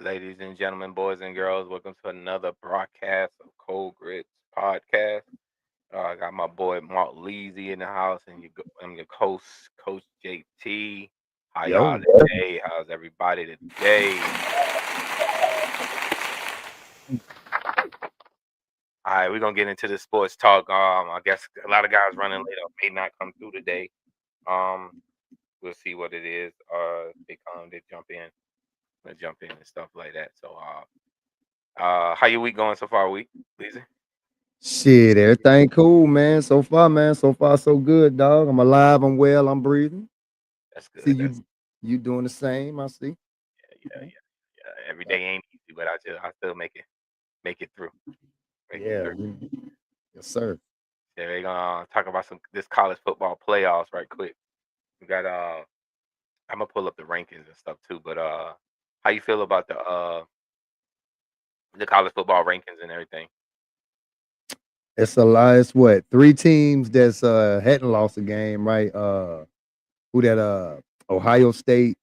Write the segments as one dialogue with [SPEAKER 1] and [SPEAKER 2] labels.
[SPEAKER 1] Ladies and gentlemen, boys and girls, welcome to another broadcast of Cold Grits podcast. I got my boy Mark Leasy in the house, and I'm your host, Coach JT. How y'all
[SPEAKER 2] Yo,
[SPEAKER 1] today? How's everybody today? All right, we're gonna get into the sports talk. I guess a lot of guys running late or may not come through today. Um, we'll see what it is. They come, they jump in and stuff like that. So, how your week going so far, week, Leasy?
[SPEAKER 2] shit, everything cool, man. So far, man. So far, so good, dog. I'm alive. I'm well. I'm breathing.
[SPEAKER 1] That's
[SPEAKER 2] See
[SPEAKER 1] good.
[SPEAKER 2] you. You doing the same? I see.
[SPEAKER 1] Yeah,
[SPEAKER 2] Okay.
[SPEAKER 1] yeah, yeah. Every
[SPEAKER 2] Uh,
[SPEAKER 1] day ain't easy, but I still make it through, make it
[SPEAKER 2] yeah.
[SPEAKER 1] through.
[SPEAKER 2] Yes, sir.
[SPEAKER 1] Yeah, we're gonna talk about this college football playoffs right quick. We got I'm gonna pull up the rankings and stuff too, but how you feel about the college football rankings and everything?
[SPEAKER 2] It's a lot. It's what 3 teams that's hadn't lost a game, right? Who that? Ohio State,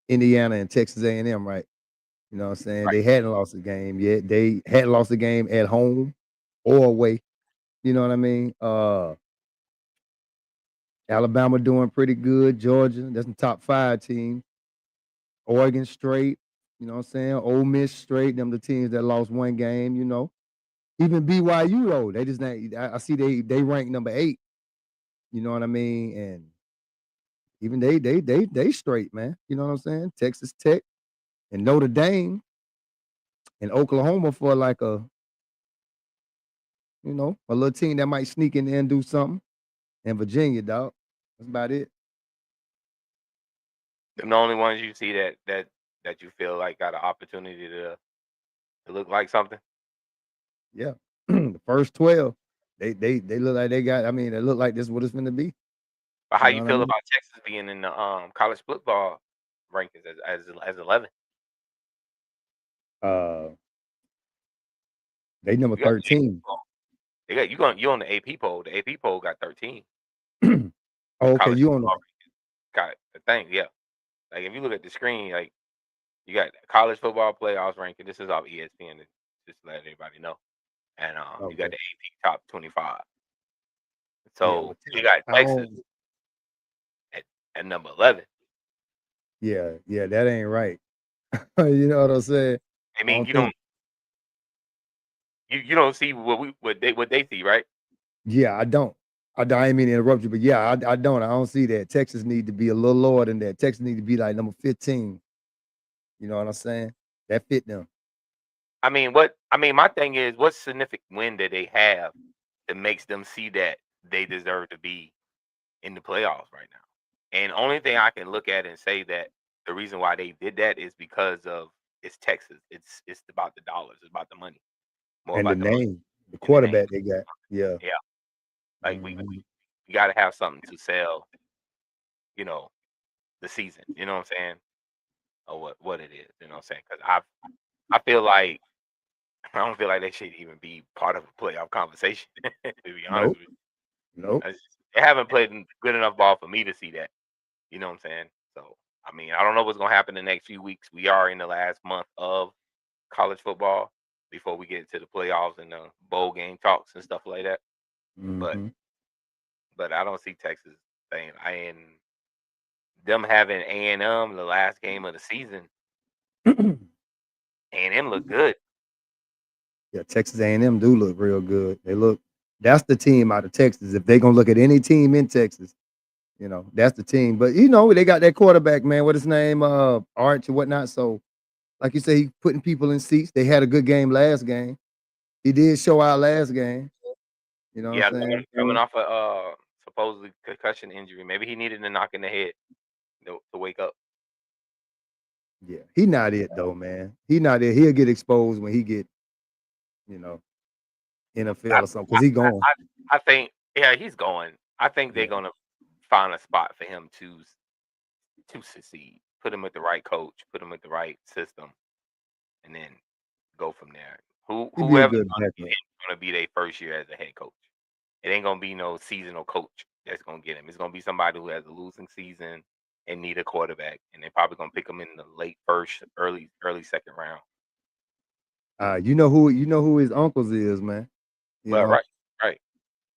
[SPEAKER 2] Indiana, and Texas A&M, right? You know what I'm saying?
[SPEAKER 1] Right.
[SPEAKER 2] They hadn't lost a game yet. They hadn't lost a game at home or away. You know what I mean? Alabama doing pretty good. Georgia, that's the top 5 teams. Oregon straight, you know what I'm saying? Ole Miss straight, them the teams that lost one game, you know. Even BYU though, they just not, I see they rank number 8, you know what I mean? And even they straight, man. You know what I'm saying? Texas Tech and Notre Dame and Oklahoma for like a little team that might sneak in there and do something. And Virginia, dog. That's about it.
[SPEAKER 1] Them the only ones you see that you feel like got an opportunity to look like something.
[SPEAKER 2] Yeah. The first 12, they look like they got, I mean, they look like this is what it's gonna be.
[SPEAKER 1] But how
[SPEAKER 2] You
[SPEAKER 1] you
[SPEAKER 2] know what I
[SPEAKER 1] feel
[SPEAKER 2] mean?
[SPEAKER 1] about Texas being in the college football rankings as 11?
[SPEAKER 2] Uh they number
[SPEAKER 1] You got the AP
[SPEAKER 2] 13.
[SPEAKER 1] poll. You on the AP poll. The AP poll got 13.
[SPEAKER 2] Oh,
[SPEAKER 1] The
[SPEAKER 2] okay,
[SPEAKER 1] college
[SPEAKER 2] you on
[SPEAKER 1] football got the thing. Yeah, like if you look at the screen, like you got college football playoffs ranking. This is off ESPN. Just to let everybody know. And you got
[SPEAKER 2] okay.
[SPEAKER 1] the AP top 25.
[SPEAKER 2] Yeah,
[SPEAKER 1] So
[SPEAKER 2] well,
[SPEAKER 1] you got
[SPEAKER 2] I
[SPEAKER 1] Texas
[SPEAKER 2] don't
[SPEAKER 1] at, at number 11.
[SPEAKER 2] yeah, that ain't right. You know what I'm saying?
[SPEAKER 1] I
[SPEAKER 2] I
[SPEAKER 1] mean,
[SPEAKER 2] don't think
[SPEAKER 1] you don't see what they see, right?
[SPEAKER 2] yeah, I didn't mean to interrupt you, but yeah, I don't see that. Texas need to be a little lower than that. Texas need to be like number 15. You know what I'm saying? That fit them.
[SPEAKER 1] My thing is, what significant win that they have that makes them see that they deserve to be in the playoffs right now. And only thing I can look at and say that the reason why they did that is because of it's Texas. It's about the dollars. It's about the money. More
[SPEAKER 2] And the
[SPEAKER 1] about the money
[SPEAKER 2] name, the
[SPEAKER 1] and the name.
[SPEAKER 2] quarterback they got. Yeah.
[SPEAKER 1] Yeah, like
[SPEAKER 2] Mhm.
[SPEAKER 1] we got to have something to sell. You know, the season. You know what I'm saying? Or what it is. You know what I'm saying? Because I feel like I don't feel like they should even be part of a playoff conversation. To be honest
[SPEAKER 2] Nope.
[SPEAKER 1] with you,
[SPEAKER 2] Nope.
[SPEAKER 1] they haven't played good enough ball for me to see that. You know what I'm saying? So, I don't know what's gonna happen the next few weeks. We are in the last month of college football before we get to the playoffs and the bowl game talks and stuff like that. But
[SPEAKER 2] Hmm.
[SPEAKER 1] I don't see Texas saying and them having A&M the last game of the season. A&M look good.
[SPEAKER 2] Yeah, Texas A&M do look real good. They look that's the team out of Texas. If they gonna look at any team in Texas, that's the team. But they got that quarterback, man. What his name? Arch or whatnot. So, like you say, he putting people in seats. They had a good game last game. He did show out last game. You know what I'm
[SPEAKER 1] Yeah,
[SPEAKER 2] saying?
[SPEAKER 1] coming off a supposedly concussion injury. Maybe he needed a knock in the head to wake up.
[SPEAKER 2] Yeah, he not it though, man. He not it. He'll get exposed when he get, you know,
[SPEAKER 1] I
[SPEAKER 2] NFL or something. Cause he going.
[SPEAKER 1] I think yeah, he's going. I think they're
[SPEAKER 2] Yeah.
[SPEAKER 1] gonna find a spot for him to succeed. Put him with the right coach, put him with the right system, and then go from there.
[SPEAKER 2] He'd be a
[SPEAKER 1] Whoever's
[SPEAKER 2] good
[SPEAKER 1] gonna get
[SPEAKER 2] backup.
[SPEAKER 1] him is gonna be their first year as a head coach. It ain't gonna be no seasonal coach that's gonna get him. It's gonna be somebody who has a losing season and need a quarterback, and they're probably gonna pick him in the late first, early second round.
[SPEAKER 2] You know who his uncles is, man. You
[SPEAKER 1] But
[SPEAKER 2] know,
[SPEAKER 1] right,
[SPEAKER 2] you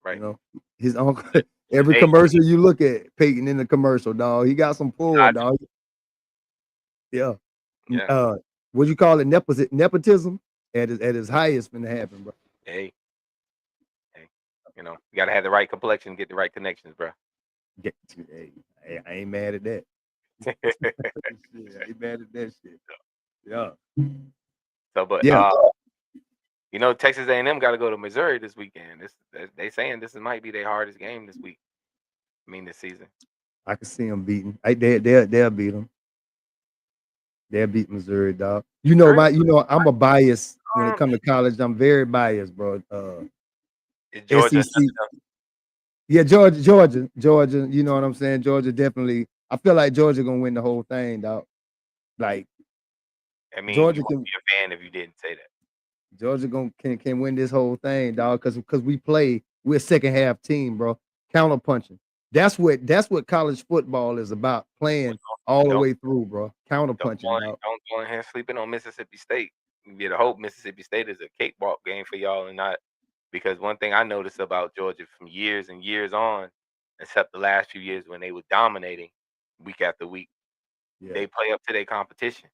[SPEAKER 1] right.
[SPEAKER 2] know his uncle. Every
[SPEAKER 1] Hey,
[SPEAKER 2] commercial you look at, Peyton in the commercial, dog. He got some pull,
[SPEAKER 1] I,
[SPEAKER 2] dog. Yeah.
[SPEAKER 1] yeah.
[SPEAKER 2] What you call it? Nepotism at his highest finna happen, bro.
[SPEAKER 1] Hey, hey. You gotta have the right complexion, get the right connections, bro.
[SPEAKER 2] Hey, I ain't mad at that. Shit, I ain't mad at that shit. Yeah.
[SPEAKER 1] So, but
[SPEAKER 2] Yeah.
[SPEAKER 1] Texas A&M got to go to Missouri this weekend. They saying this might be their hardest game this week. I mean, this season.
[SPEAKER 2] I can see them beating. They'll beat them. They'll beat Missouri, dog.
[SPEAKER 1] Missouri,
[SPEAKER 2] I'm a bias when it
[SPEAKER 1] um,
[SPEAKER 2] comes to college. I'm very biased, bro.
[SPEAKER 1] is Georgia
[SPEAKER 2] SEC.
[SPEAKER 1] nothing else?
[SPEAKER 2] Yeah, Georgia. You know what I'm saying? Georgia definitely. I feel like Georgia gonna win the whole thing, dog. Like
[SPEAKER 1] I mean, you
[SPEAKER 2] Georgia
[SPEAKER 1] wouldn't
[SPEAKER 2] can
[SPEAKER 1] be a fan if you didn't say that.
[SPEAKER 2] Georgia can win this whole thing, dog. Because we're a second half team, bro. Counter punching. That's what college football is about. Playing all the
[SPEAKER 1] Don't
[SPEAKER 2] way through, bro. Counter punching, dog.
[SPEAKER 1] don't go in here sleeping on Mississippi State. You get to hope Mississippi State is a cakewalk game for y'all and not because one thing I noticed about Georgia from years and years on, except the last few years when they were dominating week after week,
[SPEAKER 2] Yeah.
[SPEAKER 1] they play up to their competition.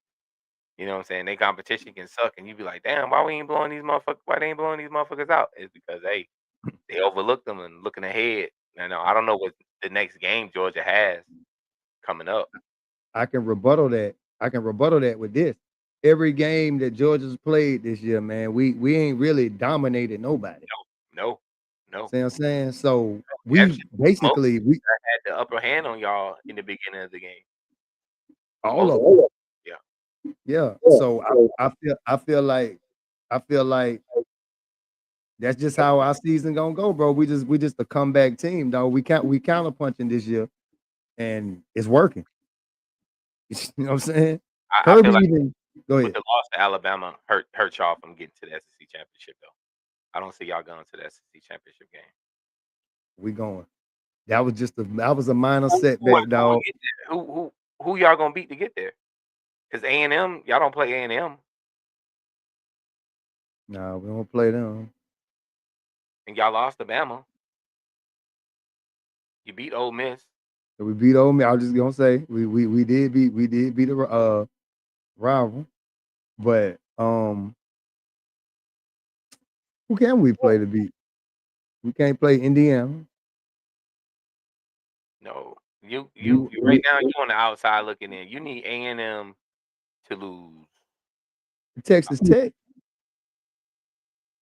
[SPEAKER 1] You know what I'm saying? Their competition can suck, and you be like, damn, why we ain't blowing these motherfuckers? Why they ain't blowing these motherfuckers out? It's because they overlooked them and looking ahead. I don't know what the next game Georgia has coming up.
[SPEAKER 2] I can rebuttal that. I can rebuttal that with this. Every game that Georgia's played this year, man, we ain't really dominated nobody.
[SPEAKER 1] No, no.
[SPEAKER 2] See what I'm saying? So we
[SPEAKER 1] Actually, most
[SPEAKER 2] basically
[SPEAKER 1] had the upper hand on y'all in the beginning of the game.
[SPEAKER 2] all
[SPEAKER 1] Most,
[SPEAKER 2] of them.
[SPEAKER 1] yeah.
[SPEAKER 2] Yeah. So I feel like that's just how our season gonna go, bro. We just a comeback team, dog. We counter punching this year, and it's working. You know what I'm saying?
[SPEAKER 1] I
[SPEAKER 2] Kirby
[SPEAKER 1] feel like
[SPEAKER 2] even go
[SPEAKER 1] with
[SPEAKER 2] ahead.
[SPEAKER 1] the loss to Alabama hurt y'all from getting to the SEC championship though. I don't see y'all going to the SEC championship game.
[SPEAKER 2] We going. That was a minor
[SPEAKER 1] Who
[SPEAKER 2] setback,
[SPEAKER 1] will
[SPEAKER 2] dog.
[SPEAKER 1] get there? Who y'all gonna beat to get there? Because A&M, y'all don't play A&M,
[SPEAKER 2] Nah, we don't play them.
[SPEAKER 1] and y'all lost to Bama. You beat Ole Miss.
[SPEAKER 2] So we beat Ole Miss. I was just gonna say we did beat a rival, but who can we play to beat? We can't play Indiana.
[SPEAKER 1] No, you
[SPEAKER 2] We,
[SPEAKER 1] right
[SPEAKER 2] we
[SPEAKER 1] now you on the outside looking in. You need A&M to lose.
[SPEAKER 2] Texas Tech.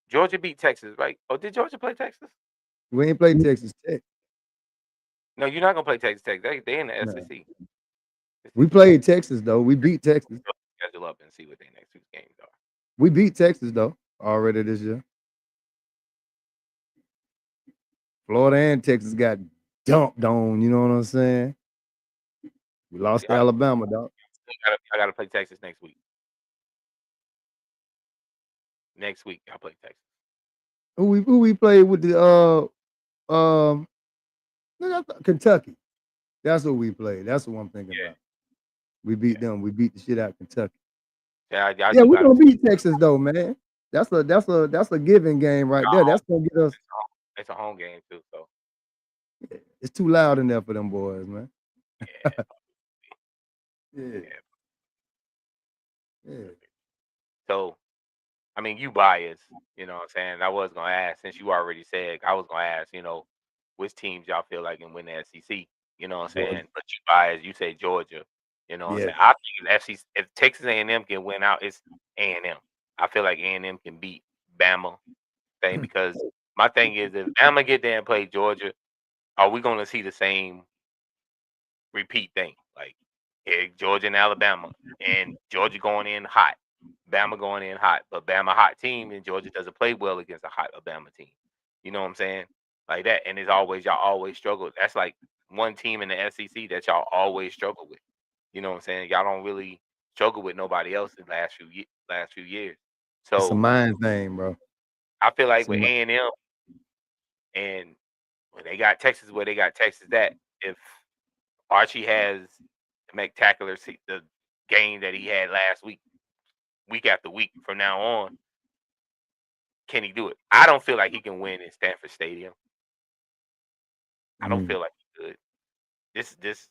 [SPEAKER 1] Georgia beat Texas, right? Oh, did Georgia play Texas?
[SPEAKER 2] We ain't play Texas Tech.
[SPEAKER 1] No, you're not gonna play Texas Tech. They in the
[SPEAKER 2] No.
[SPEAKER 1] SEC.
[SPEAKER 2] We played Texas though. We beat Texas.
[SPEAKER 1] Schedule up and see what their next two games are.
[SPEAKER 2] We beat Texas though already this year. Florida and Texas got dumped on. You know what I'm saying? We lost to
[SPEAKER 1] Y'all,
[SPEAKER 2] Alabama, dog.
[SPEAKER 1] y'all gotta play Texas next week. Next week, y'all play Texas.
[SPEAKER 2] Who we played with the um Kentucky. That's what we played. That's what I'm thinking
[SPEAKER 1] Yeah,
[SPEAKER 2] about. We beat
[SPEAKER 1] yeah.
[SPEAKER 2] them. We beat the shit out of Kentucky.
[SPEAKER 1] Y'all
[SPEAKER 2] Yeah,
[SPEAKER 1] do
[SPEAKER 2] we're
[SPEAKER 1] gotta.
[SPEAKER 2] gonna beat Texas though, man. That's a giving game right there. That's gonna get us.
[SPEAKER 1] It's a home game too, so
[SPEAKER 2] It's too loud in there for them boys, man.
[SPEAKER 1] yeah,
[SPEAKER 2] Yeah,
[SPEAKER 1] yeah.
[SPEAKER 2] yeah.
[SPEAKER 1] So I mean, you biased. You know what I'm saying? I was gonna ask since you already said I was gonna ask. Which teams y'all feel like can win the SEC? You know what I'm
[SPEAKER 2] Georgia.
[SPEAKER 1] saying? But you biased. You say Georgia. You know what I'm
[SPEAKER 2] Yeah.
[SPEAKER 1] saying? I think if FCC, if Texas A&M can win out, it's A&M. I feel like A&M can beat Bama thing because my thing is if Bama get there and play Georgia, are we gonna see the same repeat thing? Like Georgia and Alabama, and Georgia going in hot, Bama going in hot, but Bama hot team and Georgia doesn't play well against a hot Alabama team. You know what I'm saying? Like that, and it's always y'all always struggle. That's like one team in the SEC that y'all always struggle with. You know what I'm saying? Y'all don't really struggle with nobody else in the last few years.
[SPEAKER 2] It's a
[SPEAKER 1] So
[SPEAKER 2] mind thing, bro.
[SPEAKER 1] I feel like
[SPEAKER 2] It's a,
[SPEAKER 1] with
[SPEAKER 2] mi-
[SPEAKER 1] A&M and when they got Texas where they got Texas, that if Archie has spectacular the game that he had last week after week from now on. Can he do it? I don't feel like he can win in Stanford Stadium. I don't
[SPEAKER 2] Mm.
[SPEAKER 1] feel like he could. This.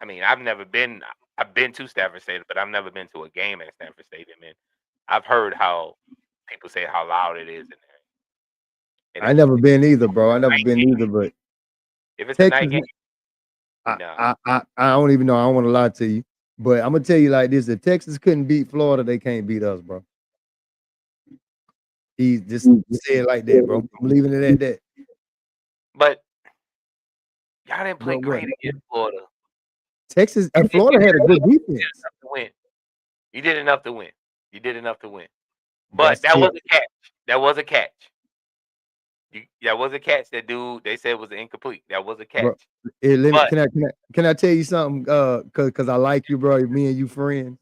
[SPEAKER 1] I mean, I've been to Stanford Stadium, but I've never been to a game at Stanford Stadium, and I've heard how people say how loud it is in there. And
[SPEAKER 2] I never been either, bro. I never
[SPEAKER 1] night
[SPEAKER 2] been
[SPEAKER 1] game,
[SPEAKER 2] either, but
[SPEAKER 1] if it's a night
[SPEAKER 2] Texas,
[SPEAKER 1] game,
[SPEAKER 2] I,
[SPEAKER 1] no.
[SPEAKER 2] I don't even know. I don't want to lie to you, but I'm gonna tell you like this: if Texas couldn't beat Florida, they can't beat us, bro. He just said it like that, bro. I'm leaving it at that.
[SPEAKER 1] But y'all didn't play
[SPEAKER 2] But what?
[SPEAKER 1] great against Florida.
[SPEAKER 2] Texas,
[SPEAKER 1] You
[SPEAKER 2] Florida
[SPEAKER 1] did
[SPEAKER 2] had a good
[SPEAKER 1] enough
[SPEAKER 2] defense.
[SPEAKER 1] to win. You did enough to win. You did enough to win. But
[SPEAKER 2] That's
[SPEAKER 1] that was
[SPEAKER 2] it,
[SPEAKER 1] a catch. That was a catch. That was a catch. That dude they said was incomplete. That was a
[SPEAKER 2] bro.
[SPEAKER 1] catch.
[SPEAKER 2] Let me,
[SPEAKER 1] But
[SPEAKER 2] can I tell you something? Cause I like you, bro. Me and you friends.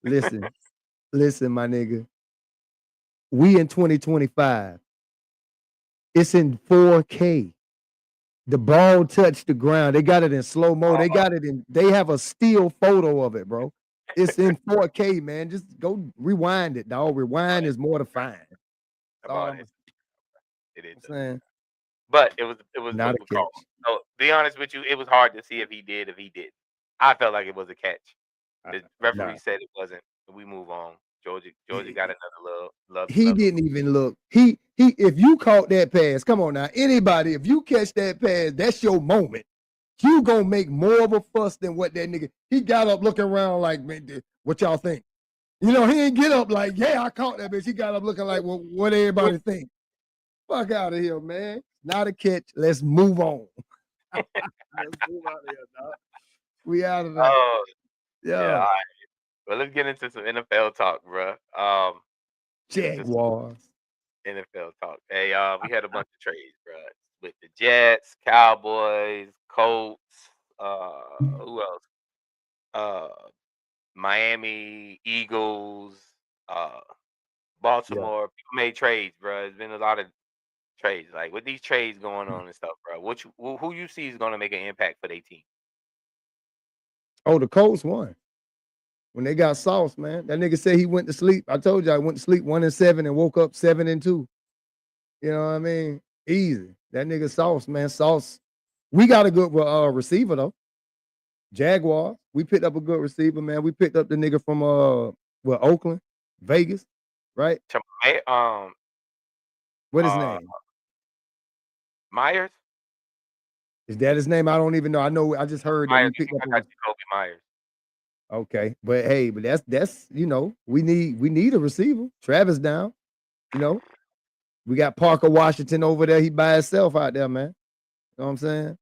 [SPEAKER 2] Listen, listen, my nigga. We in 2025. It's in 4K. The ball touched the ground. They got it in slow mo. They got it in. They have a still photo of it, bro. It's in 4K, man. Just go rewind it, dog. Rewind is mortifying. That's all
[SPEAKER 1] about
[SPEAKER 2] I'm
[SPEAKER 1] it, it is.
[SPEAKER 2] saying.
[SPEAKER 1] But it was
[SPEAKER 2] Not a
[SPEAKER 1] a call.
[SPEAKER 2] catch.
[SPEAKER 1] So be honest with you, it was hard to see if he did, if he didn't. I felt like it was a catch. The
[SPEAKER 2] Nah.
[SPEAKER 1] referee said it wasn't. We move on. Georgia got another
[SPEAKER 2] He
[SPEAKER 1] another.
[SPEAKER 2] didn't even look. He. If you caught that pass, come on now, anybody. If you catch that pass, that's your moment. You gonna make more of a fuss than what that nigga. He got up looking around like, man, what y'all think? You know, he ain't get up like, yeah, I caught that bitch. He got up looking like, well, what everybody think? Fuck out of here, man. Not a catch. Let's move on. Let's move out of here, dog. We out of that.
[SPEAKER 1] Oh yeah. All
[SPEAKER 2] Yeah.
[SPEAKER 1] right. Well, let's get into some NFL talk, bro. Get into some
[SPEAKER 2] Jaguars.
[SPEAKER 1] NFL talk. Hey, we had a bunch of trades, bro, with the Jets, Cowboys, Colts. Who else? Uh, Miami, Eagles, uh,
[SPEAKER 2] Yeah.
[SPEAKER 1] Baltimore. People made trades, bro. There's been a lot of trades. Like with these trades going on and stuff, bro. Who you see is gonna make an impact for their team?
[SPEAKER 2] Oh, the Colts won. When they got Sauce, man. That nigga said he went to sleep. I told you I went to sleep 1-7 and woke up 7-2. You know what I mean? Easy. That nigga Sauce, man. Sauce. We got a good receiver though. Jaguar. We picked up a good receiver, man. We picked up the nigga from Oakland, Vegas, right? What his
[SPEAKER 1] Uh,
[SPEAKER 2] name?
[SPEAKER 1] Myers.
[SPEAKER 2] Is that his name? I don't even know. I know. I just heard that
[SPEAKER 1] Myers.
[SPEAKER 2] we
[SPEAKER 1] I
[SPEAKER 2] picked
[SPEAKER 1] think
[SPEAKER 2] up
[SPEAKER 1] I
[SPEAKER 2] a.
[SPEAKER 1] got Jacoby Myers.
[SPEAKER 2] Okay, but hey, but that's we need a receiver. Travis down. You know, we got Parker Washington over there. He by himself out there, man. You know what I'm saying?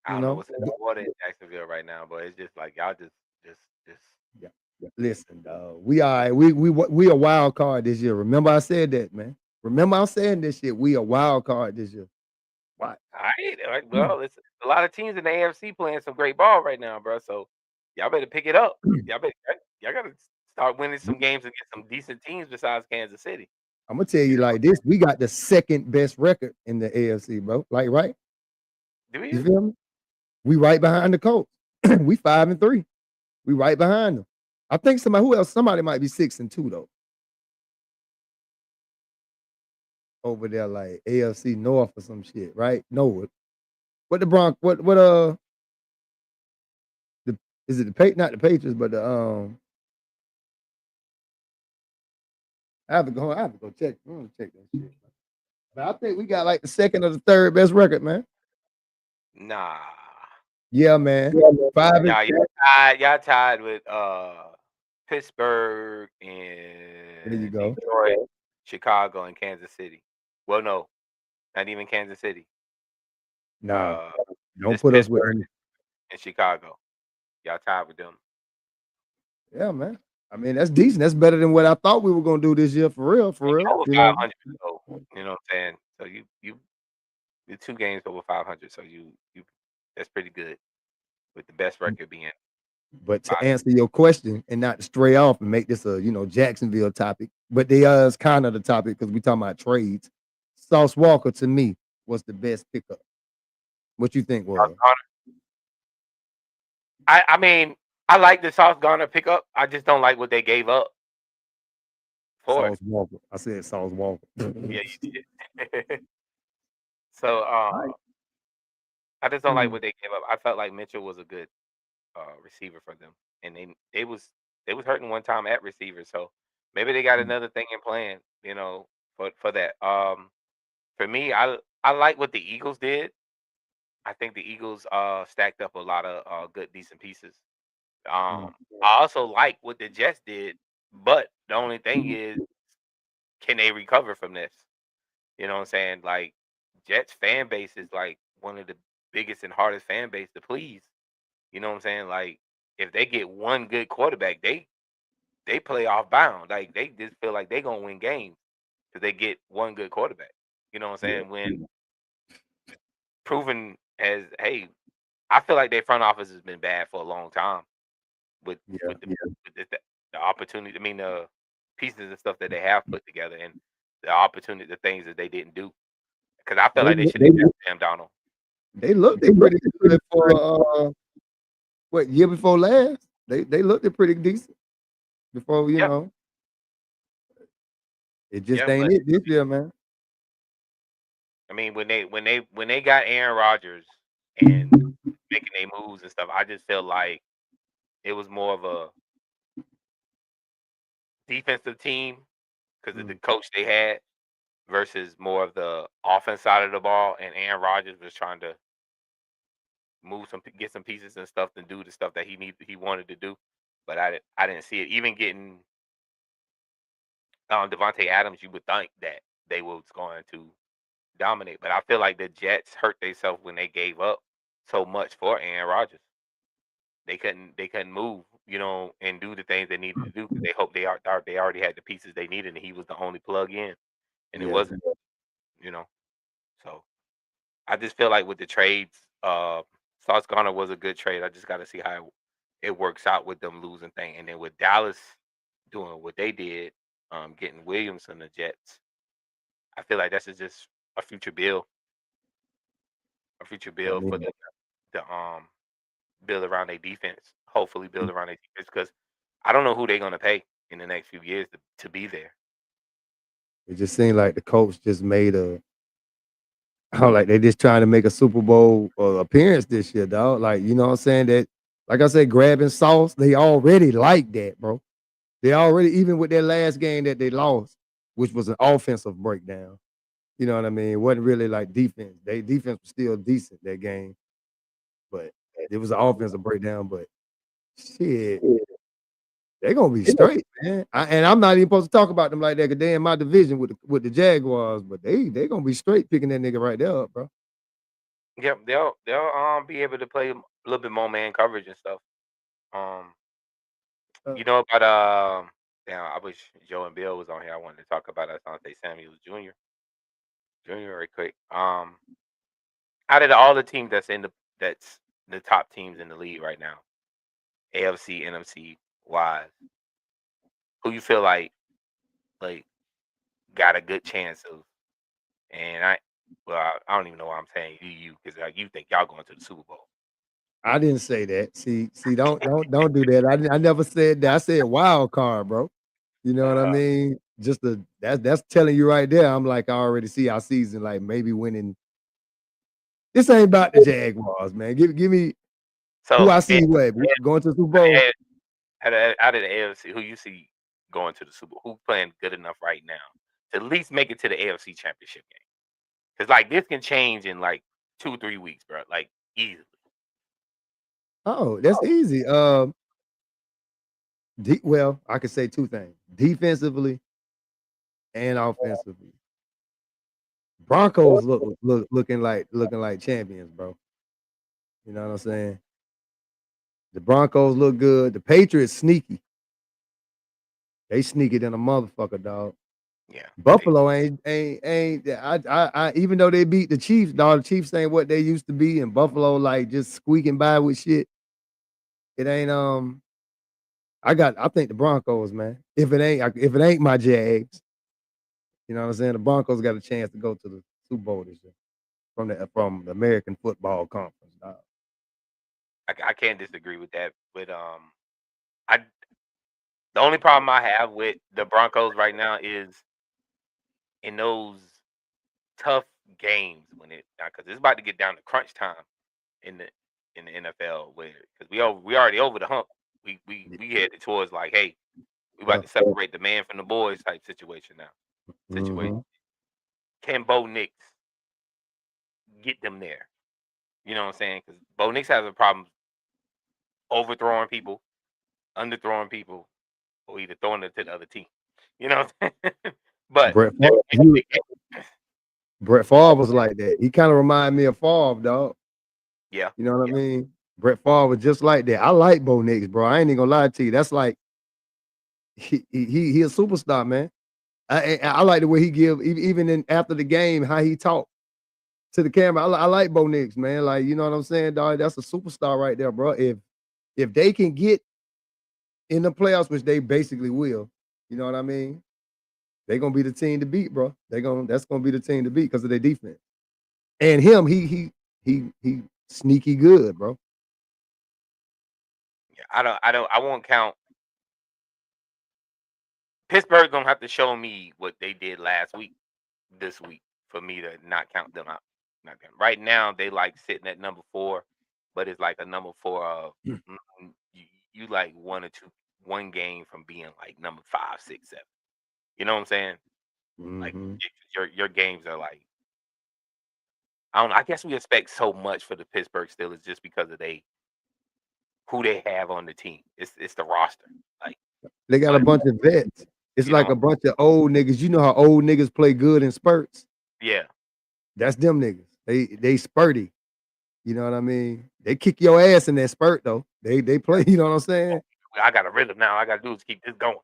[SPEAKER 1] I
[SPEAKER 2] You
[SPEAKER 1] don't know
[SPEAKER 2] know.
[SPEAKER 1] what's in the water in Jacksonville right now, but it's just like y'all just.
[SPEAKER 2] Yeah. Listen, dog. We all right. We a wild card this year. Remember I said that, man. Remember I'm saying this shit. We a wild card this year. Why?
[SPEAKER 1] All right. Well, it's a lot of teams in the AFC playing some great ball right now, bro. So y'all better pick it up. Y'all gotta start winning some games against some decent teams besides Kansas City.
[SPEAKER 2] I'm gonna tell
[SPEAKER 1] You
[SPEAKER 2] you
[SPEAKER 1] know,
[SPEAKER 2] like this. We got the second best record in the AFC, bro. Like, right?
[SPEAKER 1] do
[SPEAKER 2] You
[SPEAKER 1] you?
[SPEAKER 2] feel me? We right behind the Colts. We 5-3. We right behind them. I think somebody might be 6-2 though. Over there, like AFC North or some shit, right? No, what the Bronx? What the is it not the Patriots, but the I have to go check. I'm gonna check that shit. But I think we got like the second or the third best record, man.
[SPEAKER 1] Nah.
[SPEAKER 2] Yeah, man. Five and
[SPEAKER 1] Nah, y'all tied with Pittsburgh
[SPEAKER 2] there you
[SPEAKER 1] and
[SPEAKER 2] go.
[SPEAKER 1] Detroit, Chicago, and Kansas City. Well, no, not even Kansas City.
[SPEAKER 2] Nah,
[SPEAKER 1] Uh,
[SPEAKER 2] don't
[SPEAKER 1] just
[SPEAKER 2] put us with
[SPEAKER 1] Pittsburgh
[SPEAKER 2] them.
[SPEAKER 1] and Chicago. Y'all tied with them.
[SPEAKER 2] Yeah, man. I mean, that's decent. That's better than what I thought we were gonna do this year, for real, for real.
[SPEAKER 1] Over
[SPEAKER 2] You know,
[SPEAKER 1] 500, so you know what I'm saying. So you 2 games over 500, so you that's pretty good. With the best record being
[SPEAKER 2] but to
[SPEAKER 1] 5.
[SPEAKER 2] answer your question and not to stray off and make this a Jacksonville topic, but they is kind of the topic because we talking about trades. Sauce Walker to me was the best pickup. What you think was?
[SPEAKER 1] I mean, I like the Sauce Gardner pickup. I just don't like what they gave up for it.
[SPEAKER 2] Sauce Walker. I said Sauce Walker.
[SPEAKER 1] Yeah, you did. So
[SPEAKER 2] Right.
[SPEAKER 1] I just don't like
[SPEAKER 2] Mm,
[SPEAKER 1] what they gave up. I felt like Mitchell was a good receiver for them, and they was hurting one time at receiver. So maybe they got
[SPEAKER 2] mm,
[SPEAKER 1] another thing in plan, you know, for that. For me, I like what the Eagles did. I think the Eagles stacked up a lot of good decent pieces.
[SPEAKER 2] mm.
[SPEAKER 1] I also like what the Jets did, but the only thing is, can they recover from this? You know what I'm saying? Like Jets fan base is like one of the biggest and hardest fan base to please. You know what I'm saying? Like if they get one good quarterback, they play off bound. Like they just feel like they gonna win games because they get one good quarterback. You know what I'm
[SPEAKER 2] Yeah,
[SPEAKER 1] saying? When proven as, hey, I feel like their front office has been bad for a long time with
[SPEAKER 2] yeah.
[SPEAKER 1] with the opportunity. I mean the pieces and stuff that they have put together and the opportunity, the things that they didn't do. Because I feel
[SPEAKER 2] They
[SPEAKER 1] like they
[SPEAKER 2] look
[SPEAKER 1] should have kept Sam Donald.
[SPEAKER 2] they looked it pretty good for what year before last. They looked it pretty decent before,
[SPEAKER 1] Yep,
[SPEAKER 2] it just
[SPEAKER 1] yep.
[SPEAKER 2] ain't
[SPEAKER 1] But
[SPEAKER 2] it this year, man.
[SPEAKER 1] I mean, when they got Aaron Rodgers and making their moves and stuff, I just feel like it was more of a defensive team because of the
[SPEAKER 2] Mm.
[SPEAKER 1] coach they had versus more of the offense side of the ball. And Aaron Rodgers was trying to get some pieces and stuff to do the stuff that he wanted to do. But I didn't see it. Even getting Devontae Adams, you would think that they was going to dominate. But I feel like the Jets hurt themselves when they gave up so much for Aaron Rodgers. They couldn't move, you know, and do the things they needed to do because they already had the pieces they needed, and he was the only plug in, and it
[SPEAKER 2] Yeah.
[SPEAKER 1] wasn't, you know. So I just feel like with the trades, Sauce Gardner was a good trade. I just got to see how it works out with them losing thing, and then with Dallas doing what they did, getting Williams and the Jets. I feel like that's just a future bill, a future
[SPEAKER 2] I
[SPEAKER 1] bill for
[SPEAKER 2] mean,
[SPEAKER 1] them to build around their defense. Hopefully, build around their defense because I don't know who they're gonna pay in the next few years to be there.
[SPEAKER 2] it just seemed like the coach just made a like they just trying to make a Super Bowl appearance this year, dog. Like, you know what I'm saying? That like I said, grabbing sauce, they already like that, bro. They already, even with their last game that they lost, which was an offensive breakdown. You know what I mean? It wasn't really like defense. They defense was still decent that game, but it was an offensive breakdown. But shit, they gonna be straight, man. And I'm not even supposed to talk about them like that because they in my division with the Jaguars, but they gonna be straight picking that nigga right there up, bro.
[SPEAKER 1] Yep, they'll be able to play a little bit more man coverage and stuff. Um,
[SPEAKER 2] Uh,
[SPEAKER 1] you know about damn, I wish Joe and Bill was on here. I wanted to talk about Asante Samuel Jr. Right quick. Out of all the teams that's the top teams in the league right now, AFC, NFC wise, who you feel like got a good chance of? And I don't even know why I'm saying you because you think y'all going to the Super Bowl.
[SPEAKER 2] I didn't say that. See, don't do that. I never said that. I said wild card, bro. You know what I
[SPEAKER 1] Uh,
[SPEAKER 2] mean? Just that's telling you right there. I'm like, I already see our season, like maybe winning. This ain't about the Jaguars, man. Give me who
[SPEAKER 1] so
[SPEAKER 2] I see what going to the Super Bowl.
[SPEAKER 1] out of the AFC, who you see going to the Super Bowl? Who playing good enough right now to at least make it to the AFC Championship game? Because like this can change in like 2 3 weeks, bro. Like easily.
[SPEAKER 2] Oh, that's easy. Well, I could say two things: defensively and offensively. Broncos looking like champions, bro. You know what I'm saying? The Broncos look good. The Patriots sneaky. They sneaky than a motherfucker, dog.
[SPEAKER 1] Yeah, they
[SPEAKER 2] Buffalo ain't. I even though they beat the Chiefs, dog. The Chiefs ain't what they used to be, and Buffalo like just squeaking by with shit. It ain't. I think the Broncos, man. If it ain't my Jags, you know what I'm saying. The Broncos got a chance to go to the Super Bowl this year from the American Football Conference, dog.
[SPEAKER 1] I can't disagree with that. But I the only problem I have with the Broncos right now is in those tough games when it because it's about to get down to crunch time in the NFL where because we already over the hump. We headed towards like, hey, we about
[SPEAKER 2] Yeah.
[SPEAKER 1] to separate the man from the boys type situation now. Situation.
[SPEAKER 2] Mm-hmm.
[SPEAKER 1] Can Bo Nix get them there? You know what I'm saying? Because Bo Nix has a problem overthrowing people, underthrowing people, or either throwing it to the other team. You know what I'm saying? But
[SPEAKER 2] Brett
[SPEAKER 1] they're
[SPEAKER 2] Favre,
[SPEAKER 1] in the game.
[SPEAKER 2] Brett Favre was like that. He kind of reminded me of Favre, dog.
[SPEAKER 1] Yeah,
[SPEAKER 2] You know what I
[SPEAKER 1] yeah,
[SPEAKER 2] mean? Brett Favre was just like that. I like Bo Nix, bro. I ain't even gonna lie to you. That's like he a superstar, man. I like the way he give even in after the game how he talk to the camera. I like Bo Nix, man. Like you know what I'm saying, dog. That's a superstar right there, bro. If they can get in the playoffs, which they basically will, you know what I mean? They're gonna be the team to beat, bro. That's gonna be the team to beat because of their defense. And him, he sneaky good, bro.
[SPEAKER 1] yeah. I won't count. Pittsburgh gonna have to show me what they did last week, this week, for me to not count them out. Not count. Right now, they like sitting at number 4, but it's like a number 4 of you like one game from being like number 5, 6, 7. You know what I'm saying? Like
[SPEAKER 2] Mm-hmm.
[SPEAKER 1] your games are like I don't know. I guess we expect so much for the Pittsburgh Steelers just because of who they have on the team. It's the roster. Like,
[SPEAKER 2] They got a
[SPEAKER 1] but
[SPEAKER 2] bunch of vets. It's
[SPEAKER 1] you
[SPEAKER 2] like
[SPEAKER 1] know,
[SPEAKER 2] a bunch of old niggas. You know how old niggas play good in spurts?
[SPEAKER 1] yeah.
[SPEAKER 2] That's them niggas. They spurty. You know what I mean? They kick your ass in that spurt though. They play, you know what I'm saying?
[SPEAKER 1] I got a rhythm now. All I gotta do is keep this going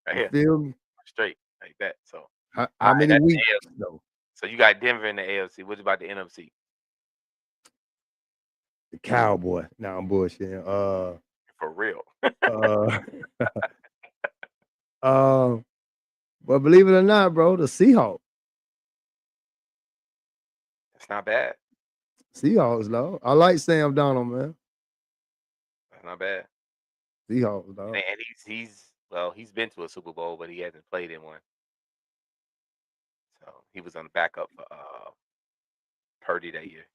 [SPEAKER 1] right
[SPEAKER 2] You
[SPEAKER 1] here,
[SPEAKER 2] feel me?
[SPEAKER 1] straight like that. So, all
[SPEAKER 2] How
[SPEAKER 1] right,
[SPEAKER 2] many
[SPEAKER 1] that's the
[SPEAKER 2] weeks
[SPEAKER 1] AFC.
[SPEAKER 2] though?
[SPEAKER 1] So you got Denver in the AFC. What's about the NFC?
[SPEAKER 2] The Cowboy. Nah, I'm bullshitting.
[SPEAKER 1] For real,
[SPEAKER 2] Uh, uh, but believe it or not, bro, the Seahawks.
[SPEAKER 1] that's not bad.
[SPEAKER 2] Seahawks, dog. I like Sam Donald, man.
[SPEAKER 1] That's not bad.
[SPEAKER 2] Seahawks, dog.
[SPEAKER 1] And he's well, he's been to a Super Bowl, but he hasn't played in one. So he was on the backup for Purdy that year.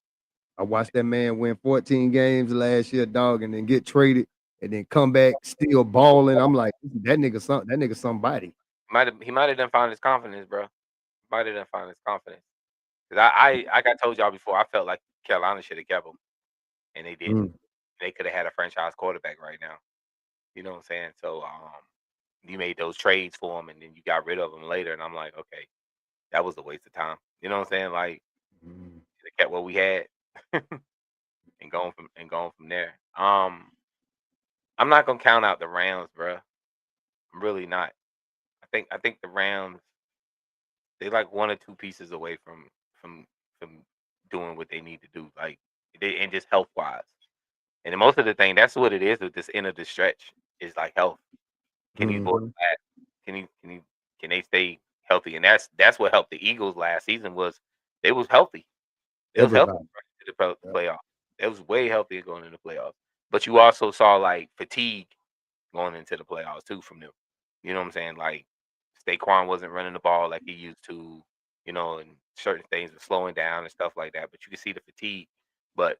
[SPEAKER 2] I watched that man win 14 games last year, dog, and then get traded and then come back still balling. I'm like, that nigga somebody.
[SPEAKER 1] He might have done found his confidence, bro. Might have done found his confidence. Cause I got told y'all before. I felt like Carolina should have kept him, and they didn't.
[SPEAKER 2] Mm,
[SPEAKER 1] They could have had a franchise quarterback right now. You know what I'm saying? So you made those trades for him, and then you got rid of him later. And I'm like, okay, that was a waste of time. You know what I'm saying? Like,
[SPEAKER 2] mm.
[SPEAKER 1] should have kept what we had and going from there. I'm not gonna count out the Rams, bro. I'm really not. I think the Rams they like one or two pieces away from from doing what they need to do, like they and just health wise. And then most of the thing, that's what it is with this end of the stretch is like health. Can these boys
[SPEAKER 2] Mhm.
[SPEAKER 1] last? Can he can they stay healthy? And that's what helped the Eagles last season was they was healthy. They was healthy
[SPEAKER 2] Everybody.
[SPEAKER 1] going into the
[SPEAKER 2] Yeah.
[SPEAKER 1] playoffs. It was way healthier going into the playoffs. But you also saw like fatigue going into the playoffs too from them. You know what I'm saying? Like Saquon wasn't running the ball like he used to, and certain things were slowing down and stuff like that. But you can see the fatigue. But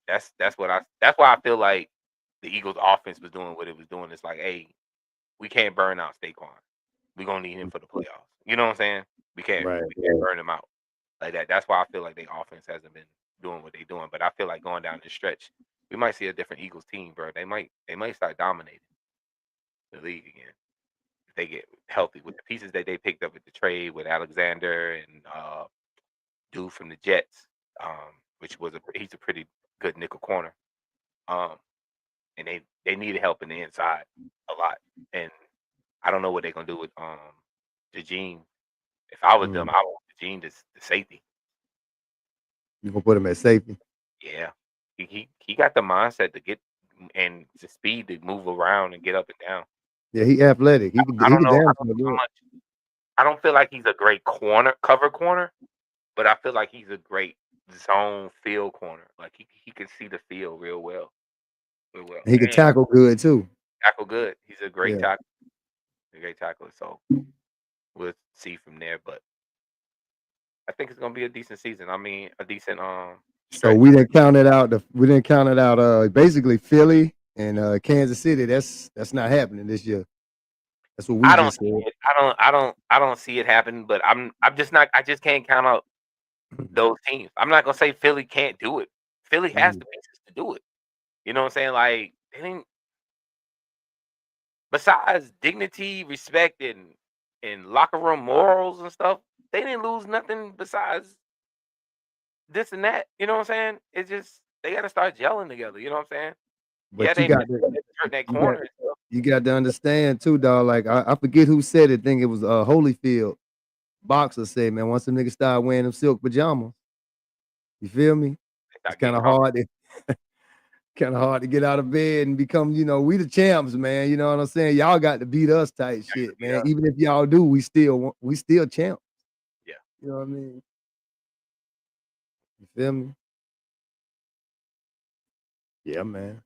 [SPEAKER 1] that's why I feel like the Eagles offense was doing what it was doing. It's like, hey, we can't burn out Saquon. We're gonna need him for the playoffs. You know what I'm saying? We can't
[SPEAKER 2] Right.
[SPEAKER 1] we can't burn him out like that. That's why I feel like the offense hasn't been doing what they're doing. But I feel like going down the stretch, we might see a different Eagles team, bro. They might start dominating the league again if they get healthy with the pieces that they picked up with the trade with Alexander and dude from the Jets, which was he's a pretty good nickel corner. Um, and they needed help in the inside a lot. And I don't know what they're gonna do with Eugene. If I was them,
[SPEAKER 2] Mm.
[SPEAKER 1] I would Eugene the safety.
[SPEAKER 2] You gonna put him at safety?
[SPEAKER 1] Yeah, he got the mindset to get and the speed to move around and get up and down.
[SPEAKER 2] Yeah, he athletic.
[SPEAKER 1] I
[SPEAKER 2] He
[SPEAKER 1] don't
[SPEAKER 2] could
[SPEAKER 1] know. I
[SPEAKER 2] damn
[SPEAKER 1] don't
[SPEAKER 2] sure
[SPEAKER 1] know how
[SPEAKER 2] do it.
[SPEAKER 1] much. I don't feel like he's a great cover corner, but I feel like he's a great zone field corner. Like he can see the field real well. We will.
[SPEAKER 2] He could
[SPEAKER 1] And
[SPEAKER 2] tackle good too.
[SPEAKER 1] tackle good. He's a great
[SPEAKER 2] Yeah.
[SPEAKER 1] tackle. A great tackler. So we'll see from there. But I think it's gonna be a decent season. I mean, a decent
[SPEAKER 2] So
[SPEAKER 1] stretch.
[SPEAKER 2] we didn't count it out. We didn't count it out. Basically Philly and Kansas City. That's not happening this year. That's what we
[SPEAKER 1] I don't
[SPEAKER 2] just
[SPEAKER 1] see
[SPEAKER 2] said.
[SPEAKER 1] it. I don't see it happen. But I'm just not. I just can't count out those teams. I'm not gonna say Philly can't do it. Philly has
[SPEAKER 2] Mm.
[SPEAKER 1] the pieces to do it. You know what I'm saying? Like they didn't. Besides dignity, respect, and locker room morals and stuff, they didn't lose nothing besides this and that. You know what I'm saying? It's just they got to start gelling together. You know what I'm saying? Yeah,
[SPEAKER 2] But
[SPEAKER 1] they hurt that
[SPEAKER 2] you got
[SPEAKER 1] corner and stuff.
[SPEAKER 2] you got to understand too, dog. Like I forget who said it. I think it was Holyfield boxer said, man, once some niggas start wearing them silk pajamas, you feel me?
[SPEAKER 1] They
[SPEAKER 2] It's
[SPEAKER 1] start
[SPEAKER 2] kind
[SPEAKER 1] getting
[SPEAKER 2] of
[SPEAKER 1] comfortable.
[SPEAKER 2] hard. Kind of hard to get out of bed and become, we the champs, man. You know what I'm saying? Y'all got to beat us type shit, man.
[SPEAKER 1] Yeah,
[SPEAKER 2] Even if y'all do, we still champ.
[SPEAKER 1] yeah.
[SPEAKER 2] You know what I mean? You feel me? Yeah, man.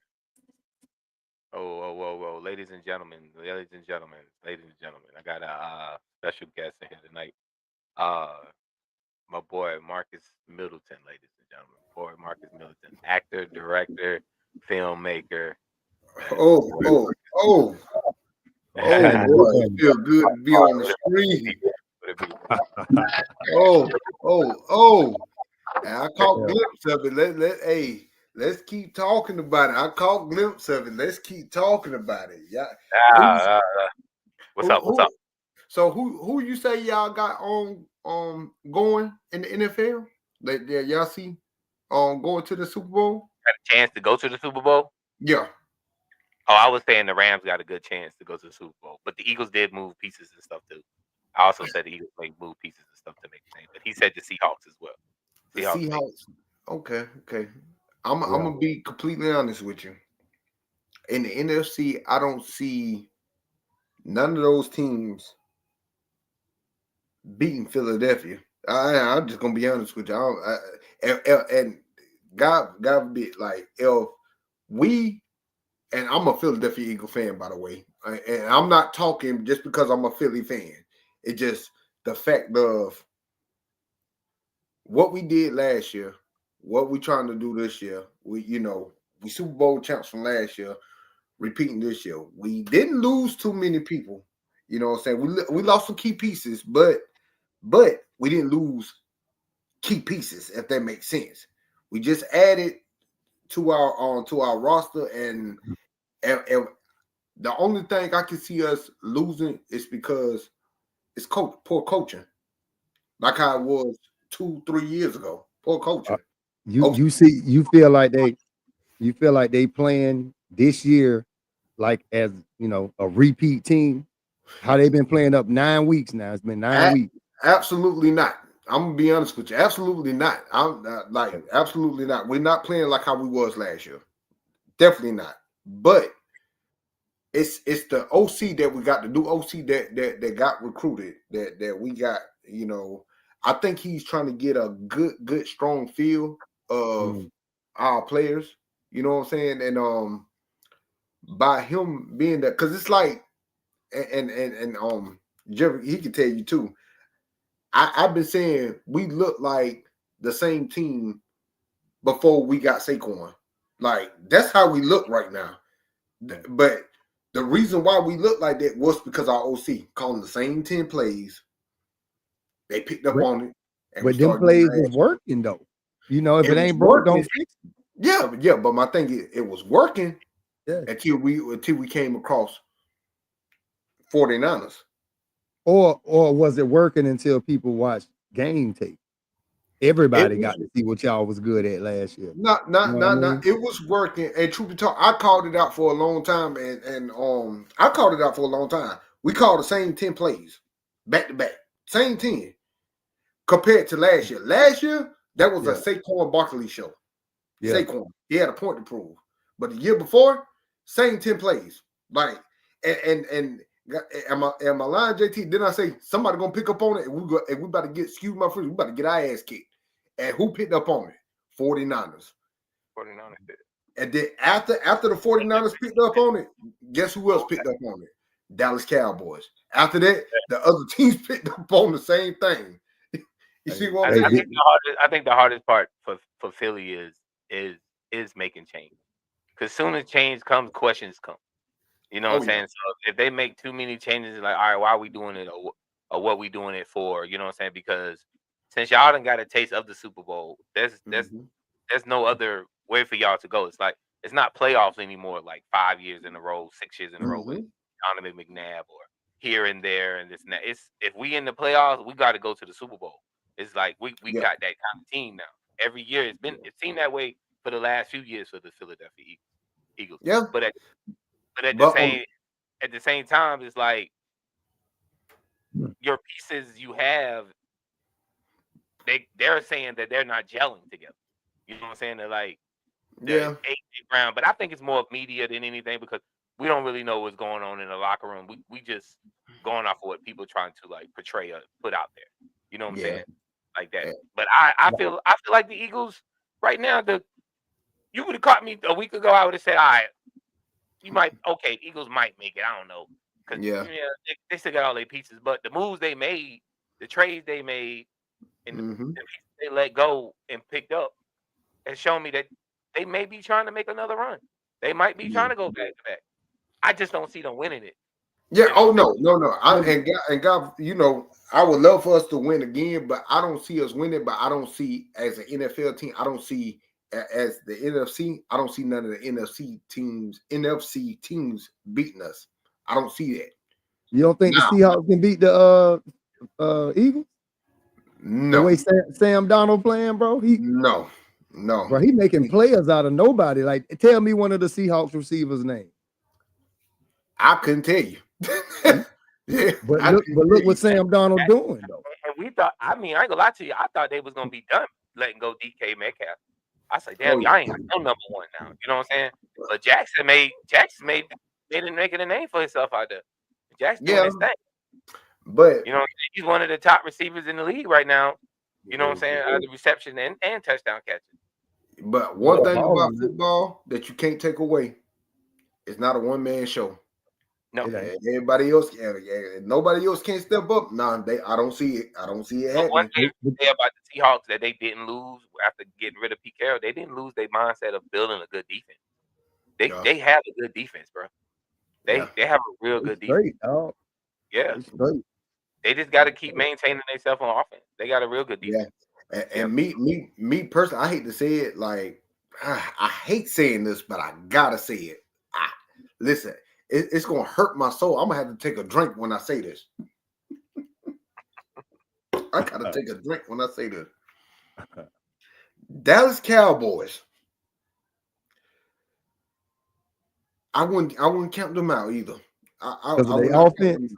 [SPEAKER 1] Oh, whoa, whoa, whoa, ladies and gentlemen. I got a special guest in here tonight. Uh, my boy Marcus Middleton, ladies and gentlemen. Boy Marcus Middleton, actor, director, filmmaker. Man,
[SPEAKER 3] Oh, oh, oh, oh
[SPEAKER 2] How you
[SPEAKER 3] boy, it
[SPEAKER 2] doing?
[SPEAKER 3] feels good to be on the screen. Oh, oh. And I caught
[SPEAKER 2] Yeah.
[SPEAKER 3] glimpse of it. Hey, let's keep talking about it. I caught glimpse of it. Let's keep talking about it. Yeah. Who's
[SPEAKER 1] Ah, what's up? What's
[SPEAKER 3] who?
[SPEAKER 1] up?
[SPEAKER 3] So who you say y'all got on going in the NFL? That y'all see going to the Super Bowl?
[SPEAKER 1] Got a chance to go to the Super Bowl?
[SPEAKER 3] Yeah.
[SPEAKER 1] Oh, I was saying the Rams got a good chance to go to the Super Bowl, but the Eagles did move pieces and stuff too. I also said the Eagles may move pieces and stuff to make the name, but he said the Seahawks as well.
[SPEAKER 3] The
[SPEAKER 1] Seahawks may.
[SPEAKER 3] Seahawks. Okay, okay. I'm
[SPEAKER 2] Yeah.
[SPEAKER 3] gonna be completely honest with you. In the NFC, I don't see none of those teams beating Philadelphia. I'm just gonna be honest with you. And God forbid, like if we and I'm a Philadelphia Eagle fan, by the way, and I'm not talking just because I'm a Philly fan. It's just the fact of what we did last year, what we trying to do this year. We Super Bowl champs from last year, repeating this year. We didn't lose too many people. You know what I'm saying? We lost some key pieces, but we didn't lose key pieces, if that makes sense. We just added to our roster, and the only thing I can see us losing is because it's poor coaching, like how it was 2-3 years ago. Poor
[SPEAKER 2] Uh,
[SPEAKER 3] coaching.
[SPEAKER 2] you
[SPEAKER 3] Oh,
[SPEAKER 2] you see you feel like they playing this year like as a repeat team. How they been playing up 9 weeks now? It's been 9 weeks.
[SPEAKER 3] absolutely not. I'm gonna be honest with you. Absolutely not. I'm like absolutely not. We're not playing like how we was last year. Definitely not. But it's the OC that we got, the new OC that got recruited, that we got. I think he's trying to get a good strong feel of
[SPEAKER 2] Mm.
[SPEAKER 3] our players. You know what I'm saying? And by him being that, because it's like, and Jerry, he can tell you too. I've been saying we look like the same team before we got Saquon. Like that's how we look right now. But the reason why we look like that was because our OC calling the same 10 plays. They picked up
[SPEAKER 2] But
[SPEAKER 3] on it, and we
[SPEAKER 2] but them
[SPEAKER 3] started getting
[SPEAKER 2] plays
[SPEAKER 3] our
[SPEAKER 2] is
[SPEAKER 3] ass whooped.
[SPEAKER 2] working though. If
[SPEAKER 3] It
[SPEAKER 2] it
[SPEAKER 3] was
[SPEAKER 2] ain't broke, don't
[SPEAKER 3] working.
[SPEAKER 2] fix it.
[SPEAKER 3] Yeah, yeah. But my thing is, it was working
[SPEAKER 2] Yeah.
[SPEAKER 3] until we came across 49ers.
[SPEAKER 2] Or was it working until people watched game tape?
[SPEAKER 3] It
[SPEAKER 2] Everybody
[SPEAKER 3] was
[SPEAKER 2] got to see what y'all was good at last year.
[SPEAKER 3] not,
[SPEAKER 2] You
[SPEAKER 3] not,
[SPEAKER 2] know what I
[SPEAKER 3] not, not.
[SPEAKER 2] mean?
[SPEAKER 3] It was working. And truth be told, I called it out for a long time, and I called it out for a long time. We called the same 10 plays back to back, same 10 compared to last year. Last year that was a
[SPEAKER 2] Yeah.
[SPEAKER 3] Saquon Barkley show.
[SPEAKER 2] Yeah.
[SPEAKER 3] Saquon, he had a point to prove. But the year before, same 10 plays. Like, and am I lying, JT? Didn't I say somebody gonna pick up on it, and we about to get, excuse my friends, we about to get our ass kicked. And who picked up on it? 49ers.
[SPEAKER 1] 49ers did.
[SPEAKER 3] And then after the 49ers picked up on it, guess who else picked up on it? Dallas Cowboys. After that, the other teams picked up on the same thing. You see what I'm
[SPEAKER 1] I
[SPEAKER 3] saying?
[SPEAKER 1] think the hardest part for Philly is making change. Because soon as change comes, questions come. You know what I'm
[SPEAKER 3] Oh, yeah.
[SPEAKER 1] saying? So if they make too many changes, like, all right, why are we doing it, or what we doing it for? You know what I'm saying? Because since y'all done got a taste of the Super Bowl, there's no other way for y'all to go. It's like it's not playoffs anymore, like 5 years in a row, 6 years in a row with Donovan McNabb or here and there and this and that. It's if we in the playoffs, we got to go to the Super Bowl. It's like we
[SPEAKER 3] Yeah.
[SPEAKER 1] got that kind of team now. Every year it's seemed that way for the last few years for the Philadelphia Eagles.
[SPEAKER 3] Yeah.
[SPEAKER 1] But at the
[SPEAKER 3] But
[SPEAKER 1] same time, it's like
[SPEAKER 2] Hmm.
[SPEAKER 1] your pieces you have, they're saying that they're not gelling together. You know what I'm saying? They're like the
[SPEAKER 3] yeah.
[SPEAKER 1] AJ Brown, but I think it's more of media than anything because we don't really know what's going on in the locker room. We just going off of what people trying to like portray or put out there. You know what I'm
[SPEAKER 3] Yeah.
[SPEAKER 1] saying? Like that.
[SPEAKER 3] Yeah.
[SPEAKER 1] But I feel like the Eagles right now, you would have caught me a week ago, I would have said, all right, Eagles might make it. I don't know. Because
[SPEAKER 3] Yeah.
[SPEAKER 1] they still got all their pieces. But the moves they made, the trades they made, and the pieces they let go and picked up has shown me that they may be trying to make another run. They might be trying to go back to back. I just don't see them winning it.
[SPEAKER 3] Yeah.
[SPEAKER 1] You know what I'm
[SPEAKER 3] No. And God, I would love for us to win again, but I don't see us winning. But I don't see as an NFL team. I don't see as the NFC. I don't see none of the NFC teams beating us. I don't see that.
[SPEAKER 2] You don't think
[SPEAKER 3] Now,
[SPEAKER 2] the Seahawks can beat the Eagles? The
[SPEAKER 3] no,
[SPEAKER 2] way Sam Donald playing, bro,
[SPEAKER 3] no.
[SPEAKER 2] bro, he making players out of nobody. Like, tell me one of the Seahawks receivers' name.
[SPEAKER 3] I couldn't tell you. Yeah,
[SPEAKER 2] But look what Sam Donald doing though.
[SPEAKER 1] And we thought, I ain't gonna lie to you, I thought they was gonna be done letting go DK Metcalf. I said, damn, y'all ain't got no number one now. You know what I'm saying? But Jackson made it making a name for himself out there. Jackson doing his thing.
[SPEAKER 3] But
[SPEAKER 1] he's one of the top receivers in the league right now. You know what I'm saying? The reception and touchdown catches.
[SPEAKER 3] But one thing about football that you can't take away, it's not a one-man show.
[SPEAKER 1] No,
[SPEAKER 3] everybody else, nobody else can't step up. Nah, I don't see it. I don't see it happening.
[SPEAKER 1] One thing to say about the Seahawks that they didn't lose after getting rid of Pete Carroll, they didn't lose their mindset of building a good defense. They have a good defense, bro. They have a real good defense. Yeah, they just got to keep maintaining themselves on offense. They got a real good defense.
[SPEAKER 3] Yeah, and me personally, I hate to say it. Like I hate saying this, but I gotta say it. Listen. It's gonna hurt my soul. I'm gonna have to take a drink when I say this. I gotta take a drink when I say this. Dallas Cowboys. I wouldn't count them out either. I wouldn't
[SPEAKER 2] offense.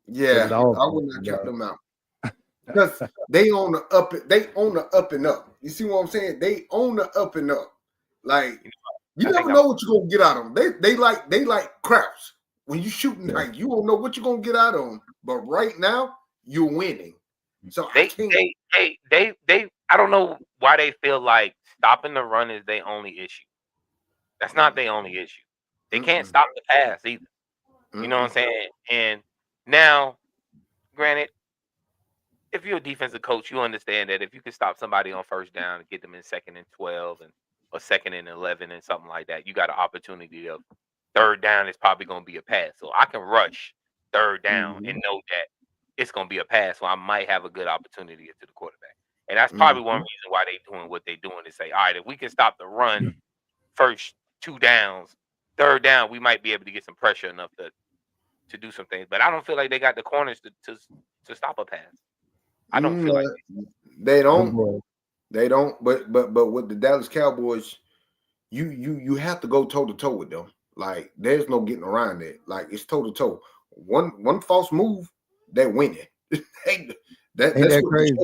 [SPEAKER 3] Yeah, I would not count them out because they own the up and up. You see what I'm saying? They own the up and up. Like. You never know what you're gonna get out of them. They like craps. When you shooting night, you don't know what you're gonna get out of them. But right now, you're winning. So
[SPEAKER 1] they I don't know why they feel like stopping the run is their only issue. That's not their only issue. They can't stop the pass either. You know what I'm saying? And now, granted, if you're a defensive coach, you understand that if you can stop somebody on first down and get them in 2nd and 12 or 2nd and 11 and something like that, you got an opportunity of 3rd down is probably going to be a pass. So I can rush 3rd down and know that it's going to be a pass. So I might have a good opportunity to get to the quarterback. And that's probably one reason why they're doing what they're doing to say, all right, if we can stop the run first 2 downs, 3rd down, we might be able to get some pressure enough to do some things. But I don't feel like they got the corners to stop a pass. I don't feel like
[SPEAKER 3] they don't. They don't, but with the Dallas Cowboys, you have to go toe to toe with them. Like there's no getting around it. Like it's toe to toe. One false move, they're winning. That's
[SPEAKER 2] crazy.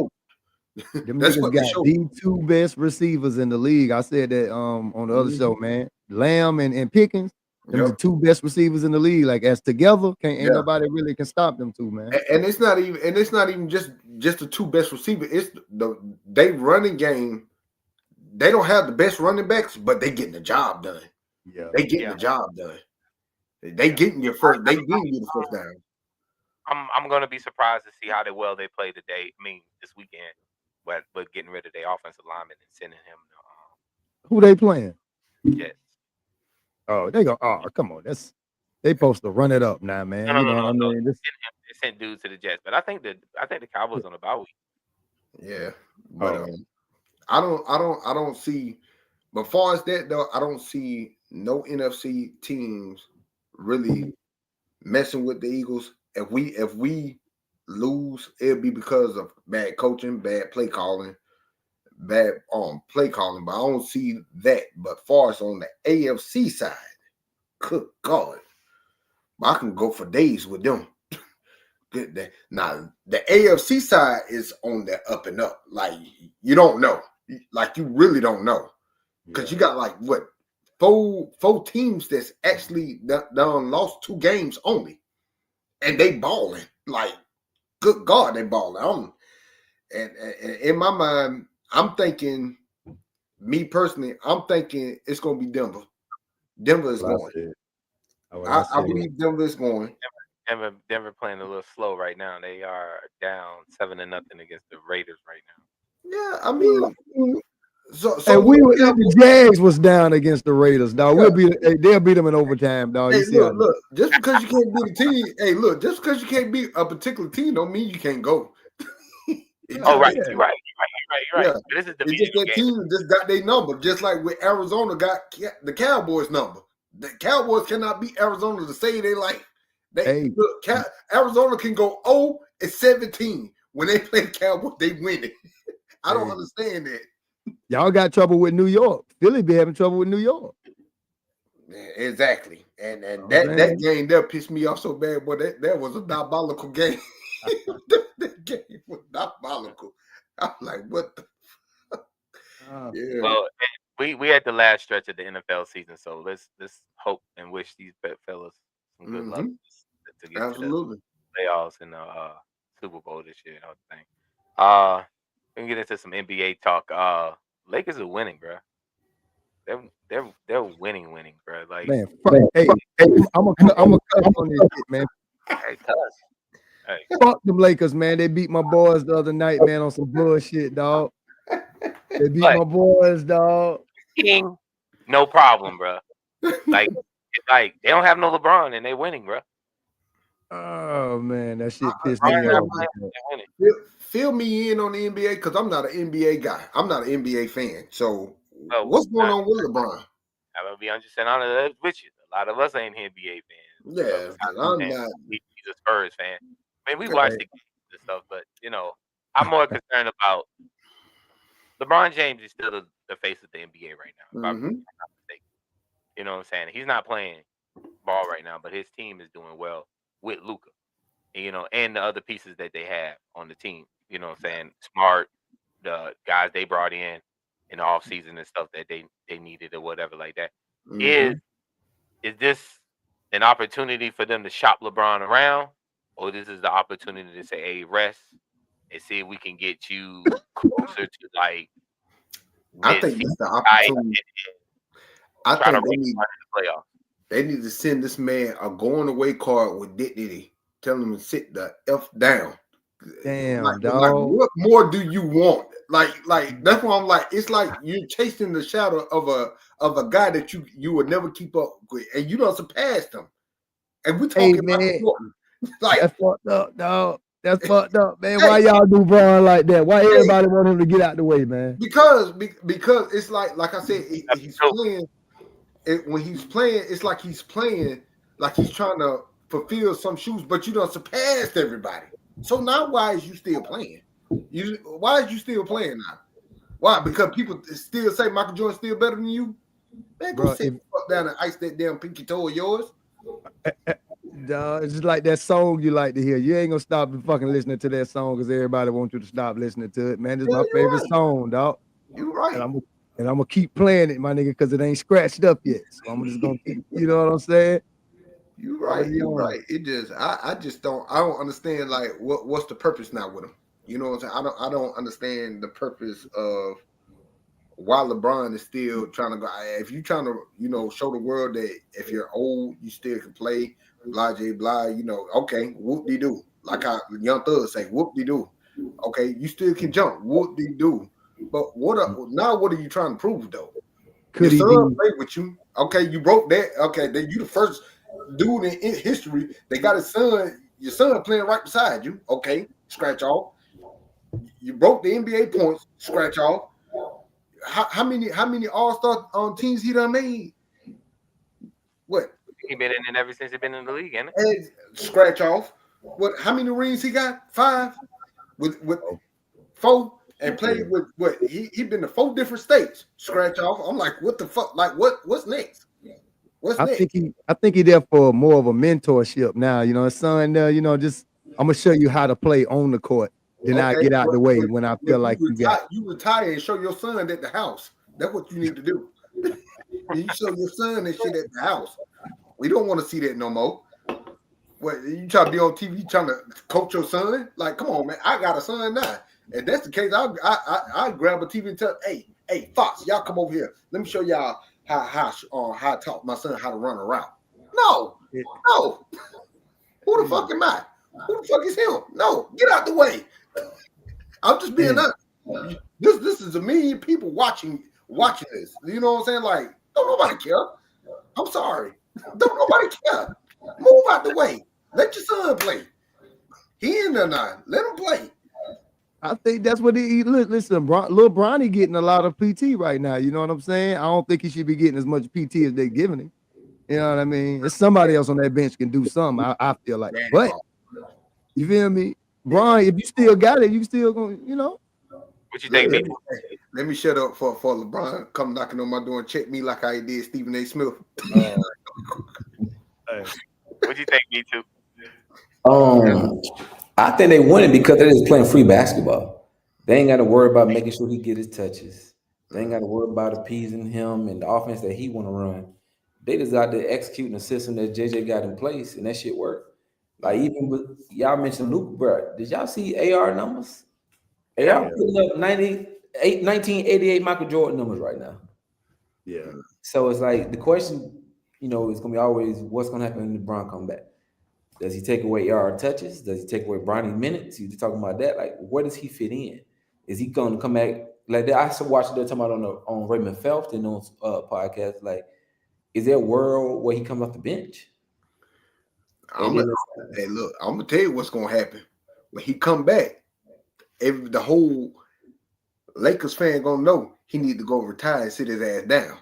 [SPEAKER 2] Them niggas got the 2 best receivers in the league. I said that on the other show, man. Lamb and Pickens. Them the 2 best receivers in the league. Like as together, ain't nobody really can stop them 2, man.
[SPEAKER 3] And it's not even just the 2 best receivers. It's they running game they don't have the best running backs, but they getting the job done.
[SPEAKER 2] Yeah.
[SPEAKER 3] They getting the job done. They getting your first. They getting you the first down.
[SPEAKER 1] I'm gonna be surprised to see how well they play today. I mean, this weekend, but getting rid of their offensive lineman and sending him to
[SPEAKER 2] Who they playing?
[SPEAKER 1] Jets.
[SPEAKER 2] Oh, they go. Oh, come on. They supposed to run it up now, man.
[SPEAKER 1] No,
[SPEAKER 2] You
[SPEAKER 1] no,
[SPEAKER 2] know
[SPEAKER 1] no,
[SPEAKER 2] what I
[SPEAKER 1] no.
[SPEAKER 2] mean? This,
[SPEAKER 1] They sent dudes to the Jets, but I think the Cowboys on the bye week.
[SPEAKER 3] Yeah, but I don't see. But far as that though, I don't see no NFC teams really messing with the Eagles. If we lose, it'll be because of bad coaching, bad play calling, bad play calling. But I don't see that. But far as on the AFC side, good God, I can go for days with them. Now the AFC side is on the up and up. Like you don't know, like you really don't know, because you got like what four teams that's actually done lost 2 games only, and they balling like good God, they balling. And in my mind, I'm thinking, me personally, I'm thinking it's gonna be Denver. Denver is going. I believe Denver is going.
[SPEAKER 1] Denver playing a little slow right now. They are down 7-0 against the Raiders right now.
[SPEAKER 3] Yeah, I mean, so
[SPEAKER 2] and the Jags was down against the Raiders, dog. They'll beat them in overtime, dog.
[SPEAKER 3] Hey,
[SPEAKER 2] you see
[SPEAKER 3] look, just because you can't beat a team, just because you can't beat a particular team don't mean you can't go.
[SPEAKER 1] Right. You're right.
[SPEAKER 3] Yeah.
[SPEAKER 1] This is the
[SPEAKER 3] it's just that
[SPEAKER 1] game.
[SPEAKER 3] team just got their number, just like with Arizona got the Cowboys number. The Cowboys cannot beat Arizona to say they like. Arizona can go 0-17 when they play the Cowboys. They win it. I don't understand that.
[SPEAKER 2] Y'all got trouble with New York. Philly be having trouble with New York.
[SPEAKER 3] Yeah, exactly. And that game there pissed me off so bad, boy. That was a diabolical game. that game was diabolical. I'm like, what the
[SPEAKER 1] yeah. Well, we at the last stretch of the NFL season, so let's hope and wish these fellas some good luck to get to the playoffs and the Super Bowl this year and all the thing. We can get into some NBA talk. Lakers are winning, bro. They're winning, bro. Like,
[SPEAKER 2] man, I'm gonna cut on this shit, man.
[SPEAKER 1] Hey.
[SPEAKER 2] Fuck them Lakers, man. They beat my boys the other night, man, on some bullshit, dog. They beat my boys, dog.
[SPEAKER 1] King, no problem, bro. Like they don't have no LeBron and they winning, bro.
[SPEAKER 2] Oh man, that shit pissed me off.
[SPEAKER 3] Fill me in on the NBA because I'm not an NBA guy. I'm not an NBA fan. So what's going on with LeBron?
[SPEAKER 1] I'm gonna be 100% honest with you. A lot of us ain't NBA fans.
[SPEAKER 3] Yeah, I'm not.
[SPEAKER 1] He's a Spurs fan. I mean, we watch the games and stuff, but I'm more concerned about LeBron James is still the face of the NBA right now. If I'm not mistaken. You know what I'm saying? He's not playing ball right now, but his team is doing well with Luka. And the other pieces that they have on the team. You know what I'm saying? Smart, the guys they brought in the off season and stuff that they needed or whatever like that. Is this an opportunity for them to shop LeBron around, or this is the opportunity to say, hey, rest and see if we can get you closer to like
[SPEAKER 3] I think it's the opportunity. I think they need to send this man a going away card with Diddy, telling him to sit the F down.
[SPEAKER 2] Damn, dog.
[SPEAKER 3] Like, what more do you want? Like that's why I'm like, it's like you're chasing the shadow of a guy that you would never keep up with, and you don't surpass him. And we talking about
[SPEAKER 2] like that's fucked up, dog. That's fucked up, man. Why y'all do Braun like that? Why everybody want him to get out the way, man?
[SPEAKER 3] Because it's like I said, he's playing. When he's playing, it's like he's playing like he's trying to fulfill some shoes, but you done surpassed everybody. So now why is you still playing? Why is you still playing now? Why? Because people still say Michael Jordan's still better than you? Man, go sit the fuck down and ice that damn pinky toe of yours.
[SPEAKER 2] It's just like that song you like to hear. You ain't gonna stop fucking listening to that song because everybody wants you to stop listening to it, man. This is my favorite song, dog.
[SPEAKER 3] You're right.
[SPEAKER 2] And I'm gonna keep playing it, my nigga, because it ain't scratched up yet. So I'm just gonna keep, you know what I'm saying?
[SPEAKER 3] You're right. You're right. It just I don't understand like what's the purpose now with him. You know what I'm saying? I don't understand the purpose of while LeBron is still trying to go, if you're trying to, show the world that if you're old, you still can play, blah, blah, blah, okay, whoop de doo. Like how Young Thug say, whoop de doo. Okay, you still can jump, whoop de doo. But what are you trying to prove though? Your
[SPEAKER 2] Could he
[SPEAKER 3] son
[SPEAKER 2] be?
[SPEAKER 3] played with you. Okay, you broke that. Okay, then you the first dude in history. They got your son playing right beside you. Okay, scratch off. You broke the NBA points, scratch off. How many All-Star teams he done made? What?
[SPEAKER 1] He been in it ever since he been in the league, ain't it?
[SPEAKER 3] And scratch off. What? How many rings he got? 5 with 4 and played with what? He been to 4 different states. Scratch off. I'm like, what the fuck? Like, what's next? What's
[SPEAKER 2] I
[SPEAKER 3] next?
[SPEAKER 2] think he there for more of a mentorship now. His son, just I'm gonna show you how to play on the court. Then I
[SPEAKER 3] Okay,
[SPEAKER 2] get out the way when I feel like you got.
[SPEAKER 3] you retire and show your son at the house. That's what you need to do. You show your son and shit at the house. We don't want to see that no more. What, you try to be on TV trying to coach your son? Like, come on, man. I got a son now. If that's the case, I grab a TV and tell, hey, Fox, y'all come over here. Let me show y'all how I taught my son how to run a route. No. Who the fuck am I? Who the fuck is him? No, get out the way. I'm just being honest. This is a million people watching this. You know what I'm saying? Like, don't nobody care. I'm sorry. Don't nobody care. Move out the way. Let your son play. He in there now. Let him play.
[SPEAKER 2] I think that's what listen, little Bronny getting a lot of PT right now. You know what I'm saying? I don't think he should be getting as much PT as they giving him. You know what I mean? It's somebody else on that bench can do something. I feel like, but you feel me, Bron? If you still got it, you still gonna,
[SPEAKER 1] What you think?
[SPEAKER 3] Let me shut up for LeBron come knocking on my door and check me like I did Stephen A. Smith.
[SPEAKER 1] What you think, B2?
[SPEAKER 4] I think they win it because they're just playing free basketball. They ain't got to worry about making sure he get his touches. They ain't got to worry about appeasing him and the offense that he want to run. They just got to execute the system that JJ got in place, and that shit worked. Like even with y'all mentioned Luke, bro. Did y'all see AR numbers? AR putting up 1988 Michael Jordan numbers right now.
[SPEAKER 2] Yeah.
[SPEAKER 4] So it's like the question, is gonna be always what's gonna happen when LeBron come back. Does he take away AR touches? Does he take away Bronny minutes? You're talking about that. Like, where does he fit in? Is he going to come back like that? I still watched it talking about on Raymond Felton on podcast. Like, is there a world where he comes off the bench?
[SPEAKER 3] Hey, look, I'm gonna tell you what's gonna happen when he come back. The whole Lakers fan gonna know he need to go retire and sit his ass down.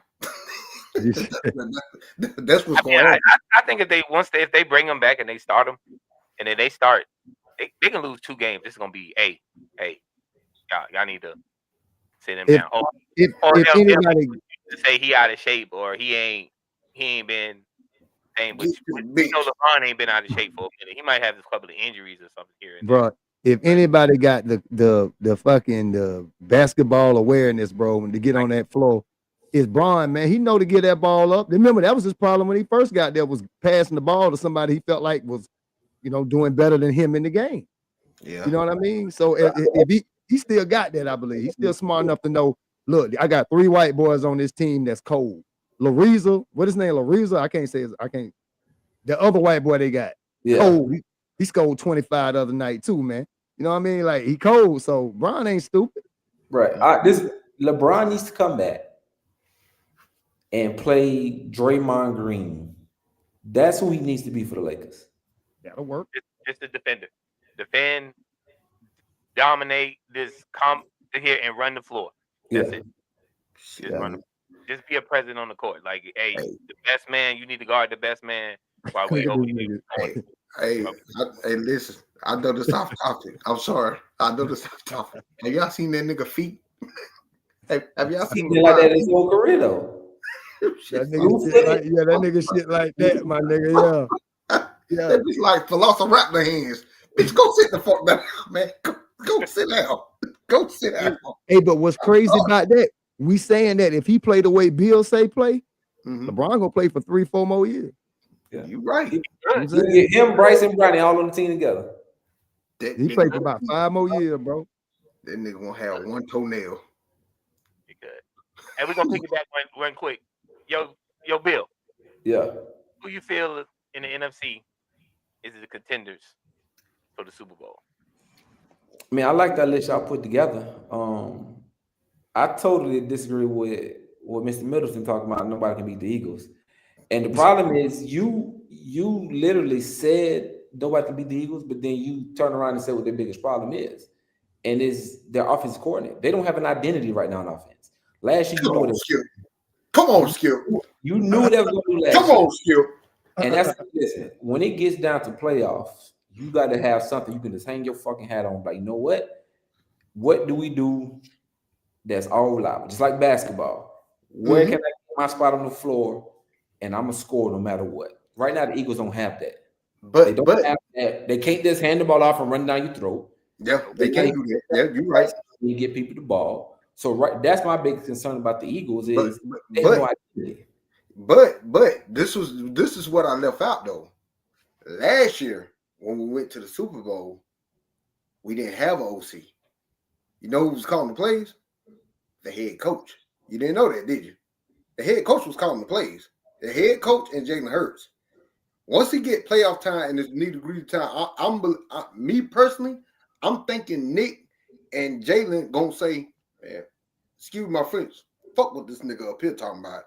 [SPEAKER 3] That's what's going on.
[SPEAKER 1] I think if they bring him back and they start him, and then they start, they can lose 2 games. It's gonna be, hey, y'all need to sit him down. Or
[SPEAKER 2] anybody
[SPEAKER 1] to say he out of shape or he ain't been same. Which we know LeBron ain't been out of shape for a minute. He might have a couple of injuries or something here and there.
[SPEAKER 2] Bro, if anybody got the fucking the basketball awareness, bro, and to get on that floor, it's Bron, man. He know to get that ball up. Remember, that was his problem when he first got there, was passing the ball to somebody he felt like was, doing better than him in the game.
[SPEAKER 3] Yeah.
[SPEAKER 2] You know what I mean? So if he still got that, I believe. He's still smart enough to know, look, I got 3 white boys on this team that's cold. Lariza, what his name? Lariza? I can't. The other white boy they got, cold. He scored 25 the other night too, man. You know what I mean? Like, he cold, so Bron ain't stupid.
[SPEAKER 4] Right. This LeBron needs to come back and play Draymond Green. That's who he needs to be for the Lakers.
[SPEAKER 2] That'll work.
[SPEAKER 1] Just the defender. Defend, dominate this here and run the floor. That's it. Just be a presence on the court. Like, hey, the best man, you need to guard the best man while we over here.
[SPEAKER 3] Hey, listen. I know this off topic. I'm sorry. I know this off topic. Have y'all seen that nigga feet? Have y'all seen
[SPEAKER 4] him like that his whole career though?
[SPEAKER 2] That nigga shit like that, my nigga. Yeah.
[SPEAKER 3] That just like Velociraptor hands. Bitch, go sit the fuck down, man. Go sit down. Go sit down.
[SPEAKER 2] Hey, but what's crazy about that? We saying that if he play the way Bill say play, LeBron gonna play for 3-4 more years.
[SPEAKER 3] Yeah, you right.
[SPEAKER 4] Him, Bryce, and Bronny all on the team together.
[SPEAKER 2] He played for about 5 more years, bro.
[SPEAKER 3] That nigga gonna have 1 toenail.
[SPEAKER 1] You good. And we're gonna pick it back one quick. Yo, Bill,
[SPEAKER 4] Yeah.
[SPEAKER 1] who you feel in the NFC is the contenders for the Super Bowl?
[SPEAKER 4] I mean, I like that list y'all put together. I totally disagree with what Mr. Middleton talking about. Nobody can beat the Eagles. And the problem is you literally said nobody can beat the Eagles, but then you turn around and say what their biggest problem is. And is their offensive coordinator. They don't have an identity right now on offense. Last year, you
[SPEAKER 3] Come
[SPEAKER 4] knew what
[SPEAKER 3] on,
[SPEAKER 4] it
[SPEAKER 3] Skip. Come on,
[SPEAKER 4] was.
[SPEAKER 3] Skip.
[SPEAKER 4] You knew what they was going to do
[SPEAKER 3] Come
[SPEAKER 4] last year.
[SPEAKER 3] on, Skip.
[SPEAKER 4] And that's listen, when it gets down to playoffs, you got to have something you can just hang your fucking hat on. Like, you know what? What do we do that's all reliable? Just like basketball. Where can I get my spot on the floor and I'm gonna score no matter what? Right now, the Eagles don't have that. They don't
[SPEAKER 3] But
[SPEAKER 4] have that. They can't just hand the ball off and run down your throat.
[SPEAKER 3] yeah, they can't do that. Yeah, you're right.
[SPEAKER 4] You get people the ball. So that's my big concern about the Eagles is they have no identity.
[SPEAKER 3] But this is what I left out though. Last year when we went to the Super Bowl, we didn't have an OC. You know who was calling the plays? The head coach. You didn't know that, did you? The head coach was calling the plays. The head coach and Jalen Hurts. Once he get playoff time and it's nitty-gritty time, me personally, I'm thinking Nick and Jalen gonna say, man, excuse my French, fuck what this nigga up here talking about.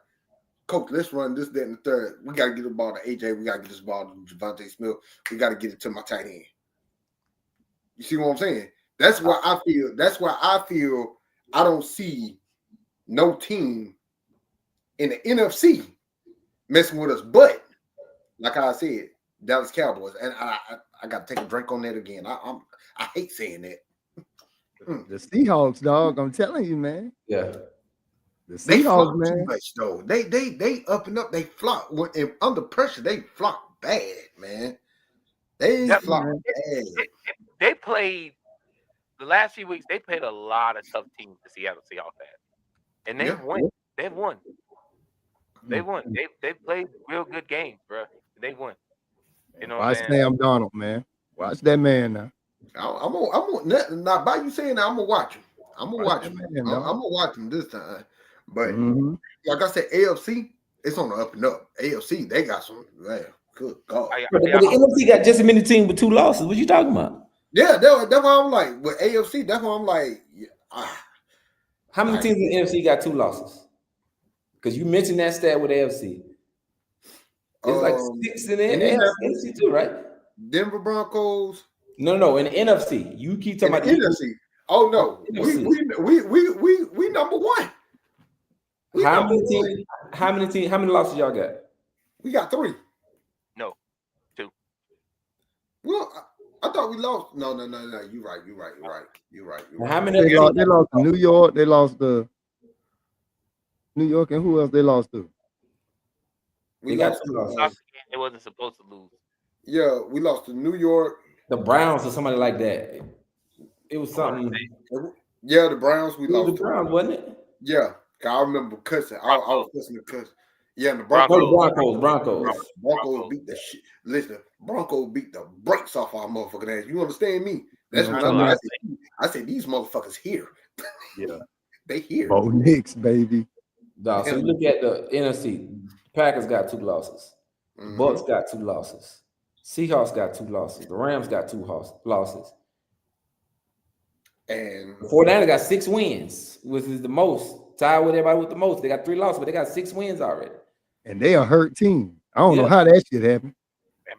[SPEAKER 3] Coach, let's run this, that, and the third. We got to get the ball to AJ. We got to get this ball to Javonte Smith. We got to get it to my tight end. You see what I'm saying? That's why I feel I don't see no team in the NFC messing with us. But like I said, Dallas Cowboys, and I got to take a drink on that again. I hate saying that.
[SPEAKER 2] The Seahawks, dog. I'm telling you, man.
[SPEAKER 4] Yeah.
[SPEAKER 2] The
[SPEAKER 3] They flop
[SPEAKER 2] Seahawks,
[SPEAKER 3] too
[SPEAKER 2] man.
[SPEAKER 3] much though. They up and up. They flop when under pressure. They flop bad, man. They
[SPEAKER 1] Yep.
[SPEAKER 3] flop
[SPEAKER 2] Man.
[SPEAKER 3] bad.
[SPEAKER 1] They played the last few weeks. They played a lot of tough teams. The Seattle Seahawks had, and they've won. They've won. They won. They played real good games, bro. They won. You know what I'm
[SPEAKER 2] Watch
[SPEAKER 1] saying?
[SPEAKER 2] Sam Donald, man. Watch that man now.
[SPEAKER 3] I'm gonna now by you saying that I'm gonna watch him. I'm gonna watch
[SPEAKER 2] that
[SPEAKER 3] him.
[SPEAKER 2] man,
[SPEAKER 3] I'm
[SPEAKER 2] dog.
[SPEAKER 3] gonna watch him this time. But
[SPEAKER 2] Mhm.
[SPEAKER 3] like I said, AFC, it's on the up and up. AFC, they got some. Man, good God.
[SPEAKER 4] But the NFC got just as many teams with 2 losses. What you talking about?
[SPEAKER 3] Yeah, that's why I'm like with AFC. That's why I'm like,
[SPEAKER 4] How many teams in the NFC got 2 losses? Because you mentioned that stat with AFC. It's like 6 in the NFC too, right?
[SPEAKER 3] Denver Broncos.
[SPEAKER 4] No, in the NFC. You keep talking about the
[SPEAKER 3] NFC. Oh no,
[SPEAKER 4] NFC.
[SPEAKER 3] we number one.
[SPEAKER 4] How many losses y'all got?
[SPEAKER 3] We got 3.
[SPEAKER 1] No, 2.
[SPEAKER 3] Well, I thought we lost. No. You're right.
[SPEAKER 4] How many?
[SPEAKER 2] They lost to New York. They lost to New York, and who else they lost to?
[SPEAKER 4] They got 2 losses.
[SPEAKER 1] They wasn't supposed to lose.
[SPEAKER 3] Yeah, we lost to New York.
[SPEAKER 4] The Browns or somebody like that. It was something.
[SPEAKER 3] Yeah, the Browns. We lost
[SPEAKER 4] the Browns, wasn't it?
[SPEAKER 3] Yeah, I remember cussing. I was cussing the cuss. Yeah, and the
[SPEAKER 4] Broncos.
[SPEAKER 3] Broncos beat the shit. Listen, Broncos beat the brakes off our motherfucking ass. You understand me? That's when I said these motherfuckers here.
[SPEAKER 2] Yeah,
[SPEAKER 3] they here.
[SPEAKER 2] Bo Nix, baby.
[SPEAKER 4] No, so you look at the NFC. Packers got 2 losses. The Bucks got 2 losses. Seahawks got 2 losses. The Rams got 2 losses.
[SPEAKER 3] And
[SPEAKER 4] the 49ers got 6 wins, which is the most. Tied with everybody with the most. They got 3 losses, but they got 6 wins already.
[SPEAKER 2] And they a hurt team. I don't know how that shit happened.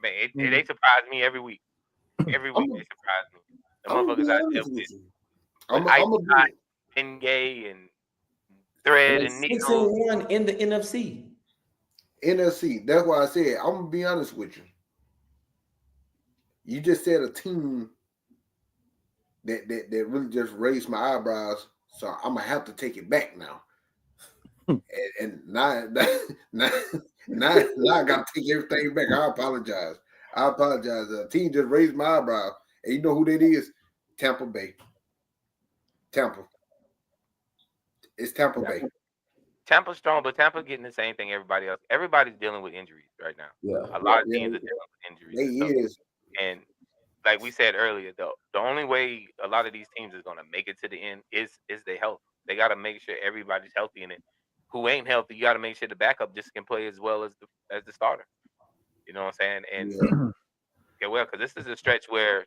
[SPEAKER 1] They surprise me every week. Every week they surprise me. The motherfuckers I deal with. Pingay and Thread and Nico.
[SPEAKER 4] 6-1 in the NFC.
[SPEAKER 3] NFC. That's why I said I'm gonna be honest with you. You just said a team that really just raised my eyebrows. So I'm gonna have to take it back now. and now I gotta take everything back. I apologize. The team just raised my eyebrows. And you know who that is? Tampa Bay. It's Tampa Bay.
[SPEAKER 1] Tampa's strong, but Tampa getting the same thing everybody else. Everybody's dealing with injuries right now.
[SPEAKER 4] Yeah.
[SPEAKER 1] A lot of teams are dealing with injuries. And like we said earlier, though, the only way a lot of these teams is going to make it to the end is their health. They got to make sure everybody's healthy in it. who ain't healthy, you got to make sure the backup just can play as well as the starter. You know what I'm saying? And get well, because this is a stretch where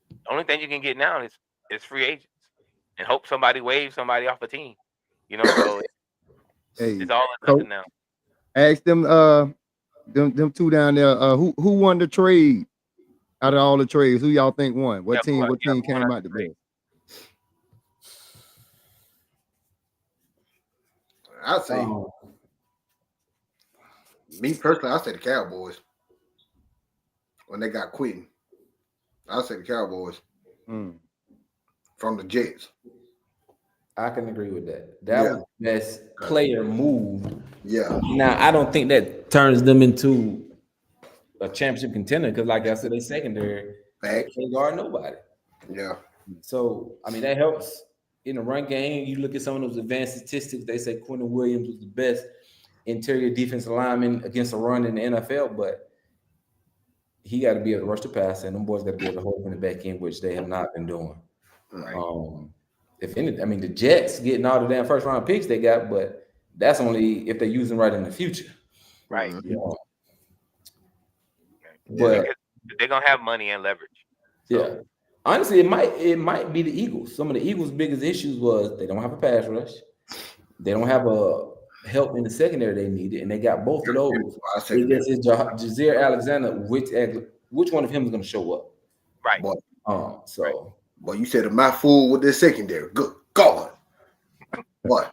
[SPEAKER 1] the only thing you can get now is free agents, and hope somebody waves somebody off a team. You know, so
[SPEAKER 2] Hey,
[SPEAKER 1] it's all or
[SPEAKER 2] coach,
[SPEAKER 1] nothing now.
[SPEAKER 2] ask them them two down there. Who won the trade out of all the trades? Who y'all think won? What team came out the best?
[SPEAKER 3] I'd say me personally, I'd say the Cowboys when they got Quentin. I'd say the Cowboys from the Jets.
[SPEAKER 4] I can agree with that. That was the best player move.
[SPEAKER 3] Yeah.
[SPEAKER 4] Now I don't think that turns them into a championship contender because, like I said, they secondary. They can't guard nobody.
[SPEAKER 3] Yeah.
[SPEAKER 4] So I mean that helps in the run game. You look at some of those advanced statistics. They say Quentin Williams was the best interior defensive lineman against a run in the NFL, but he got to be able to rush the pass, and them boys got to be able to hold in the back end, which they have not been doing.
[SPEAKER 3] Right.
[SPEAKER 4] If any, I mean, the Jets getting all the damn first round picks they got, but that's only if they're using right in the future.
[SPEAKER 1] Right.
[SPEAKER 4] But
[SPEAKER 1] they're gonna have money and leverage.
[SPEAKER 4] So. Yeah. Honestly, it might be the Eagles. Some of the Eagles' biggest issues was they don't have a pass rush. They don't have a help in the secondary they needed, and they got both of those. It's Jazeer Alexander, which one of him is going to show up?
[SPEAKER 1] Right.
[SPEAKER 3] But you said a mouthful with this secondary. Good God. But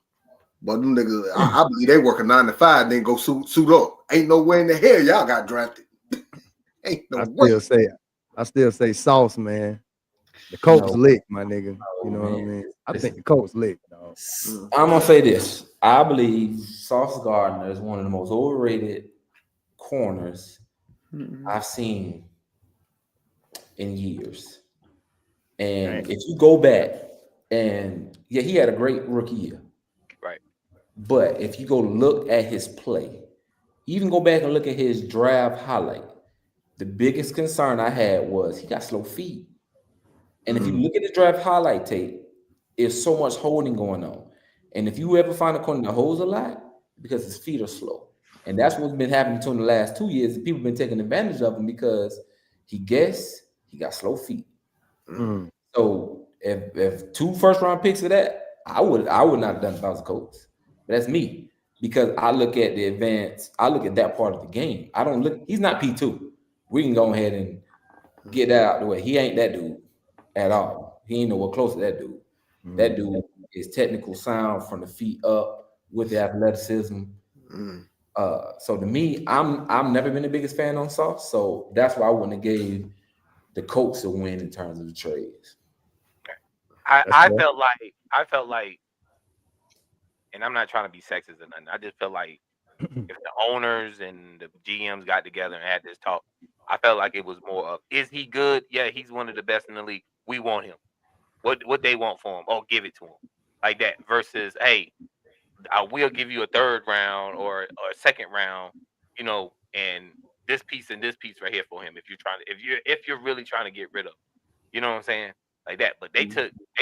[SPEAKER 3] them niggas, I believe they work a 9 to 5, then go suit up. Ain't no way in the hell y'all got drafted. Ain't no way.
[SPEAKER 2] I still say Sauce, man. The Colts lick, my nigga. You know what I mean? I think the Colts lick, dog.
[SPEAKER 4] I'm gonna say this. I believe Sauce Gardner is one of the most overrated corners I've seen in years. And if you go back and he had a great rookie year.
[SPEAKER 1] Right.
[SPEAKER 4] But if you go look at his play, even go back and look at his draft highlight, the biggest concern I had was he got slow feet. And if you look at the draft highlight tape, there's so much holding going on. And if you ever find a corner that holds a lot, because his feet are slow. And that's what's been happening to him the last 2 years. People have been taking advantage of him because he got slow feet. So if 2 first-round picks of that, I would not have done it if I was a coach. But that's me. Because I look at that part of the game. He's not P2. We can go ahead and get that out of the way. He ain't that dude at all. He ain't nowhere close to that dude. That dude is technical sound from the feet up with the athleticism. So to me, I'm never been the biggest fan on Sauce. So that's why I wouldn't have gave the Colts a win in terms of the trades.
[SPEAKER 1] I felt like, and I'm not trying to be sexist or nothing. I just felt like if the owners and the GMs got together and had this talk, I felt like it was more of, is he good? Yeah, he's one of the best in the league. We want him. What they want for him? Oh, give it to him. Like that versus, hey, I will give you a 3rd round or a 2nd round, you know, and this piece right here for him if you're really trying to get rid of him. You know what I'm saying? Like that. But they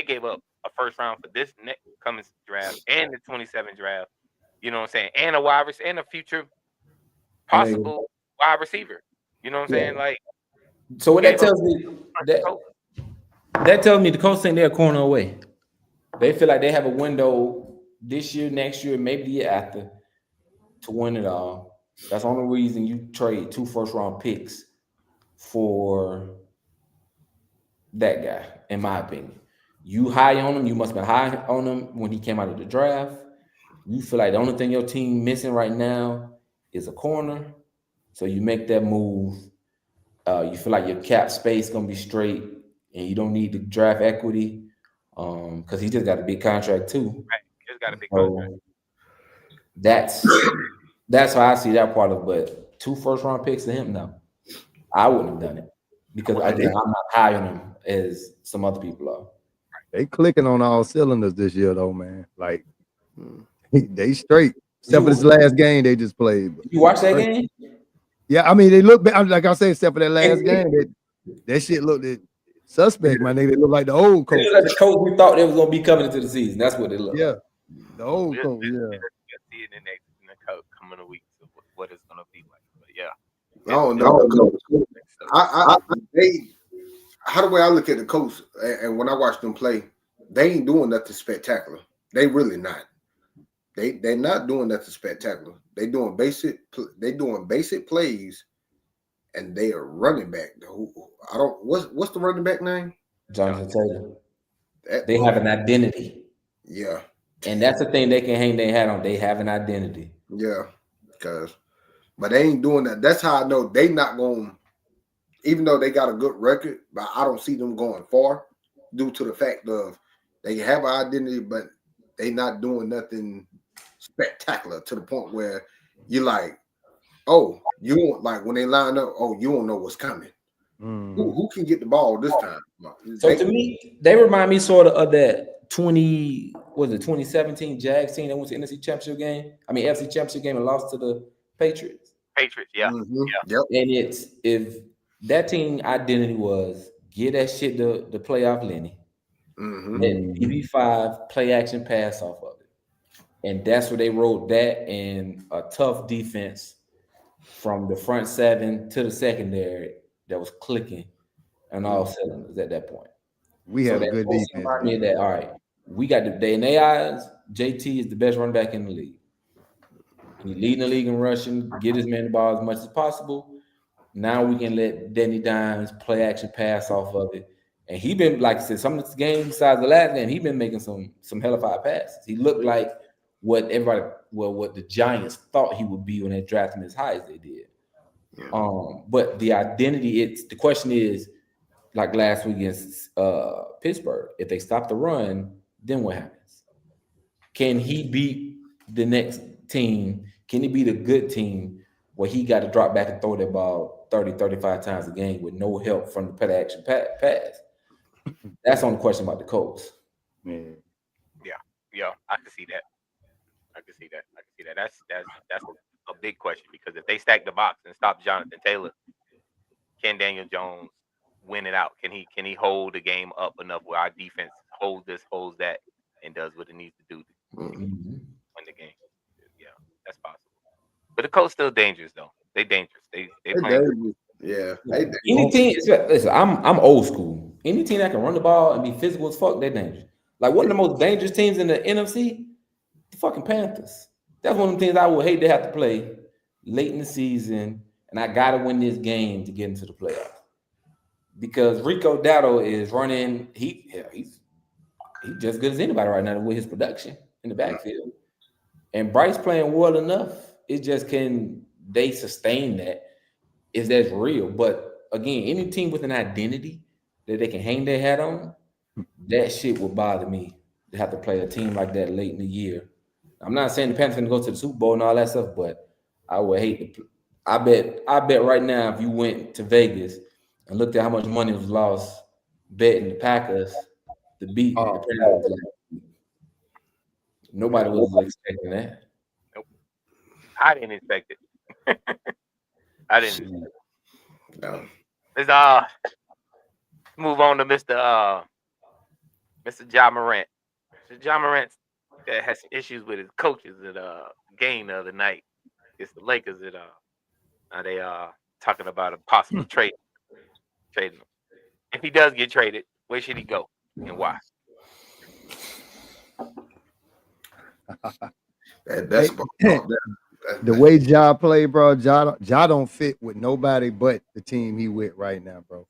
[SPEAKER 1] gave up a 1st round for this next coming draft and the 27th draft. You know what I'm saying? And a wide receiver and a future possible wide receiver. You know what I'm saying? Like,
[SPEAKER 4] so what that tells me that tells me the Colts think they're a corner away. They feel like they have a window this year, next year, maybe the year after to win it all. That's the only reason you trade 2 first-round picks for that guy, in my opinion. You high on him, you must have been high on him when he came out of the draft. You feel like the only thing your team missing right now is a corner. So you make that move. You feel like your cap space is gonna be straight and you don't need the draft equity. Because he just got a big contract too.
[SPEAKER 1] Right. He just got a big contract.
[SPEAKER 4] That's how I see that part of it. But 2 first-round picks to him, no. I wouldn't have done it. Because again, I'm not high on him as some other people are.
[SPEAKER 2] They clicking on all cylinders this year, though, man. Like they straight. Except for this last game they just played.
[SPEAKER 4] You watch that game?
[SPEAKER 2] Yeah, I mean they look like I said, except for that last game, that shit looked suspect, my nigga. They look like the old coach.
[SPEAKER 4] They look like the coach we thought they was gonna be coming into the season. That's what they look like.
[SPEAKER 2] The old coach, yeah.
[SPEAKER 1] see in the coming weeks of what it's gonna be like. But yeah,
[SPEAKER 3] I don't know. I they how the way I look at the Colts and when I watch them play, they ain't doing nothing spectacular. They really not. They're not doing nothing spectacular. They doing basic plays, and they are running back. I don't what's the running back name?
[SPEAKER 4] Jonathan Taylor.
[SPEAKER 3] That
[SPEAKER 4] They have an identity.
[SPEAKER 3] Yeah.
[SPEAKER 4] And that's the thing they can hang their hat on. They have an identity.
[SPEAKER 3] Yeah. But they ain't doing that. That's how I know they not going, even though they got a good record, but I don't see them going far due to the fact of they have an identity, but they not doing nothing spectacular to the point where you're like, oh, you won't like when they line up, oh, you don't know what's coming. Who can get the ball this time?
[SPEAKER 4] So to me, they remind me sort of that 2017 Jags team that went to NFC Championship game. I mean FC Championship game and lost to the Patriots.
[SPEAKER 1] Yeah.
[SPEAKER 3] Yep.
[SPEAKER 4] And it's if that team identity was get that shit the playoff Lenny. Let PB5 play action pass off of it. And that's where they wrote that and a tough defense from the front seven to the secondary that was clicking on all cylinders at that point.
[SPEAKER 2] We had a good defense.
[SPEAKER 4] That all right, we got the day in their eyes. JT is the best running back in the league. He's leading the league in rushing, get his man the ball as much as possible. Now we can let Danny Dimes play action pass off of it. And he been, like I said, some of this game besides the last game, he been making some hellified passes. He looked like what the Giants thought he would be when they drafted him as high as they did. But the identity, the question is, like last week against Pittsburgh, if they stop the run, then what happens? Can he beat the next team? Can he beat a good team where he got to drop back and throw that ball 30, 35 times a game with no help from the play action pass? That's on the question about the Colts.
[SPEAKER 1] Yeah, I can see that. That's a big question because if they stack the box and stop Jonathan Taylor, can Daniel Jones win it out? Can he hold the game up enough where our defense holds this, holds that, and does what it needs to do to win the game? Yeah, that's possible. But the Colts still dangerous though. They dangerous. They playing.
[SPEAKER 3] Yeah.
[SPEAKER 4] Any team, listen, I'm old school. Any team that can run the ball and be physical as fuck, they're dangerous. Like one of the most dangerous teams in the NFC, the fucking Panthers. That's one of the things I would hate to have to play late in the season, and I gotta win this game to get into the playoffs. Because Rico Dowdle is running, he's just as good as anybody right now with his production in the backfield. And Bryce playing well enough. It just can they sustain that if that's real. But again, any team with an identity that they can hang their hat on, that shit would bother me to have to play a team like that late in the year. I'm not saying the Panthers going to go to the Super Bowl and all that stuff, but I would hate to. I bet right now if you went to Vegas and looked at how much money was lost betting the Packers to beat the Panthers, nobody was expecting that.
[SPEAKER 1] Nope. I didn't expect it. I didn't.
[SPEAKER 3] No.
[SPEAKER 1] Let's move on to Mr. Ja Morant. Mr. Ja Morant has some issues with his coaches at a game the other night. It's the Lakers that they talking about a possible trading him. If he does get traded, where should he go and why?
[SPEAKER 2] The way Ja play, bro, Ja don't fit with nobody but the team he with right now, bro.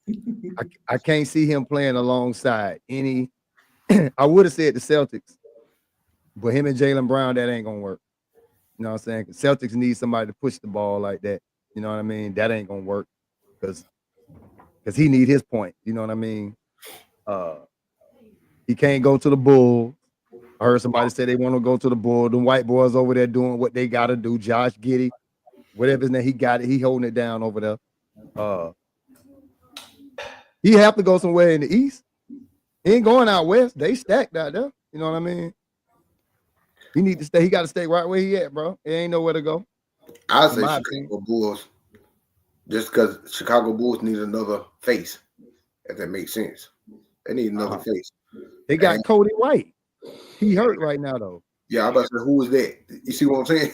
[SPEAKER 2] I can't see him playing alongside any. I would have said the Celtics, but him and Jaylen Brown, that ain't gonna work. You know what I'm saying? Celtics need somebody to push the ball like that. You know what I mean? That ain't gonna work because he need his point. You know what I mean? He can't go to the Bulls. I heard somebody say they want to go to the Bulls. The white boys over there doing what they got to do. Josh Giddey, whatever his name, he got it. He holding it down over there. He have to go somewhere in the East. He ain't going out west. They stacked out there. You know what I mean? He need to stay. He got to stay right where he at, bro. He ain't nowhere to go.
[SPEAKER 3] I say Chicago Bulls, just because Chicago Bulls need another face. If that makes sense, they need another face.
[SPEAKER 2] They got Cody White. He hurt right now though.
[SPEAKER 3] Yeah, I'm about to say, who was that? You see what I'm saying?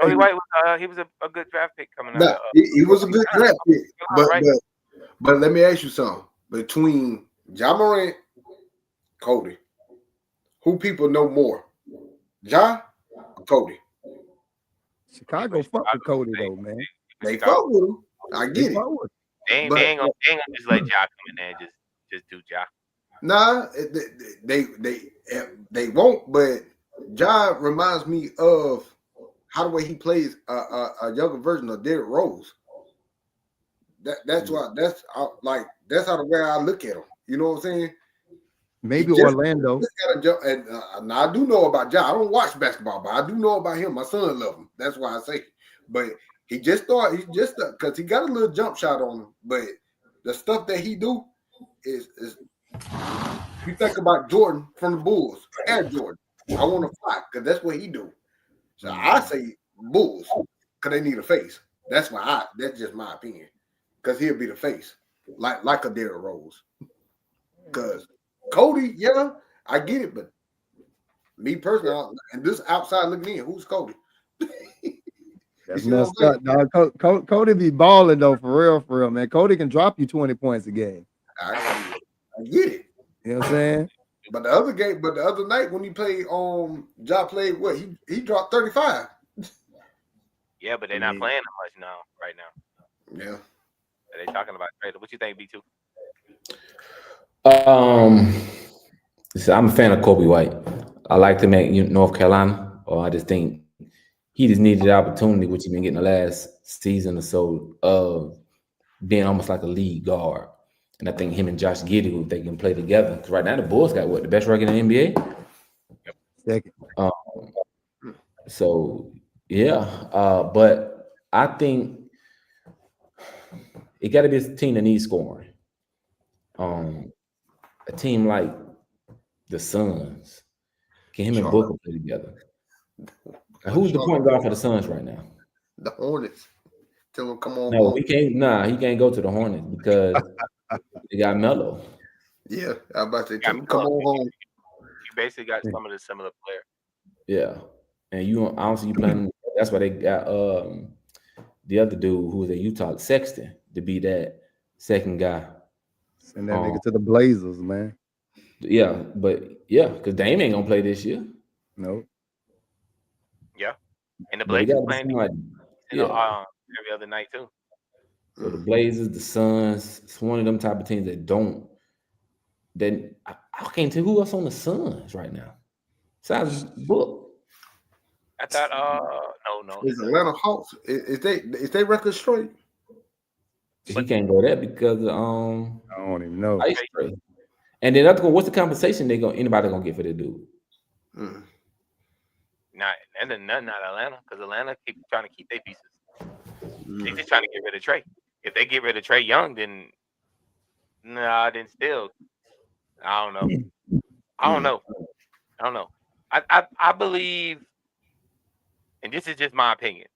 [SPEAKER 1] Cody White was he was a good draft pick coming out
[SPEAKER 3] Nah,
[SPEAKER 1] of
[SPEAKER 3] he was a good draft pick. But,
[SPEAKER 1] right?
[SPEAKER 3] but let me ask you something. Between Ja Morant, Cody, who people know more? Ja or Cody?
[SPEAKER 2] Chicago fuck with Cody though, man.
[SPEAKER 3] They fuck with him. I
[SPEAKER 2] They
[SPEAKER 3] get it.
[SPEAKER 2] fuck with
[SPEAKER 1] They ain't
[SPEAKER 3] But
[SPEAKER 1] gonna just let Ja come in there and just do Ja.
[SPEAKER 3] nah, they won't. But Ja reminds me of how the way he plays a younger version of Derrick Rose. That's why like that's how the way I look at him. You know what I'm saying? He
[SPEAKER 2] maybe
[SPEAKER 3] just
[SPEAKER 2] Orlando.
[SPEAKER 3] got a jump, and now I do know about Ja. I don't watch basketball, but I do know about him. My son love him. That's why I say it. But he just because he got a little jump shot on him. But the stuff that he do is you think about Jordan from the Bulls, Air Jordan. I want to fly because that's what he do. So I say Bulls because they need a face. That's just my opinion. Because he'll be the face, like a Derrick Rose. Because Cody, yeah, I get it, but me personally, and this outside looking in, who's Cody?
[SPEAKER 2] That's
[SPEAKER 3] see what I'm
[SPEAKER 2] messed
[SPEAKER 3] saying?
[SPEAKER 2] up, dog. Cody be balling though, for real, man. Cody can drop you 20 points a game.
[SPEAKER 3] I get it.
[SPEAKER 2] You know what I'm saying?
[SPEAKER 3] But the other night when he played Ja played what? He dropped 35.
[SPEAKER 1] Yeah, but they're not playing that much now, right now.
[SPEAKER 3] Yeah.
[SPEAKER 1] Are they talking about trade? What you think, B2?
[SPEAKER 4] So I'm a fan of Kobe White. I like him at North Carolina, or I just think he just needed the opportunity, which he been getting the last season or so, of being almost like a lead guard. And I think him and Josh Giddey, if they can play together, because right now the Bulls got the best record in the NBA.
[SPEAKER 2] Second.
[SPEAKER 4] So yeah, but I think it got to be a team that needs scoring. A team like the Suns, can him and Booker play together? Now, who's the point guard for the Suns right now?
[SPEAKER 3] The Hornets. Tell him come on.
[SPEAKER 4] No, he can't. Nah, he can't go to the Hornets because they got Melo.
[SPEAKER 3] Yeah, I'm about to tell him come on home.
[SPEAKER 1] You basically got some of the similar players.
[SPEAKER 4] Yeah, and I don't see you playing. That's why they got the other dude who was at Utah, Sexton, to be that second guy.
[SPEAKER 2] Send that nigga to the Blazers, man.
[SPEAKER 4] Yeah, because Dame ain't gonna play this year.
[SPEAKER 2] No.
[SPEAKER 1] Yeah, and the
[SPEAKER 4] But it
[SPEAKER 1] Blazers
[SPEAKER 4] got
[SPEAKER 1] playing
[SPEAKER 4] somebody.
[SPEAKER 1] every other night too.
[SPEAKER 4] So the Blazers, the Suns, it's one of them type of teams that don't. Then I can't tell who else on the Suns right now. Besides Book.
[SPEAKER 1] I thought no.
[SPEAKER 3] Is Atlanta Hawks? Is they record straight?
[SPEAKER 4] He can't go there because
[SPEAKER 2] I don't even know.
[SPEAKER 4] ice trade. And then what's the compensation anybody gonna get for that dude?
[SPEAKER 1] Not Atlanta, because Atlanta keep trying to keep their pieces. They just trying to get rid of Trey. If they get rid of Trey Young, then still, I don't know. I don't know. I believe, and this is just my opinion.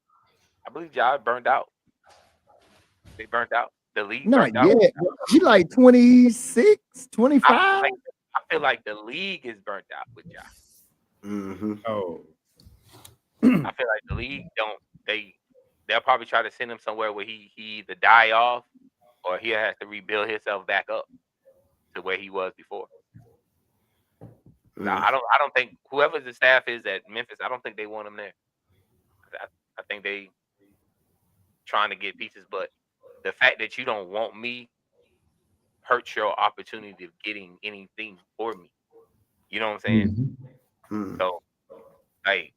[SPEAKER 1] I believe Ja burned out. They burnt out. The league
[SPEAKER 2] Not
[SPEAKER 1] burnt out.
[SPEAKER 2] yet. He like 26, 25.
[SPEAKER 1] I feel like the league is burnt out with Ja.
[SPEAKER 2] Oh.
[SPEAKER 1] I feel like the league they'll probably try to send him somewhere where he either die off or he has to rebuild himself back up to where he was before. Now, I don't think whoever the staff is at Memphis, I don't think they want him there. I think they trying to get pieces, but the fact that you don't want me hurts your opportunity of getting anything for me. You know what I'm saying? So, like,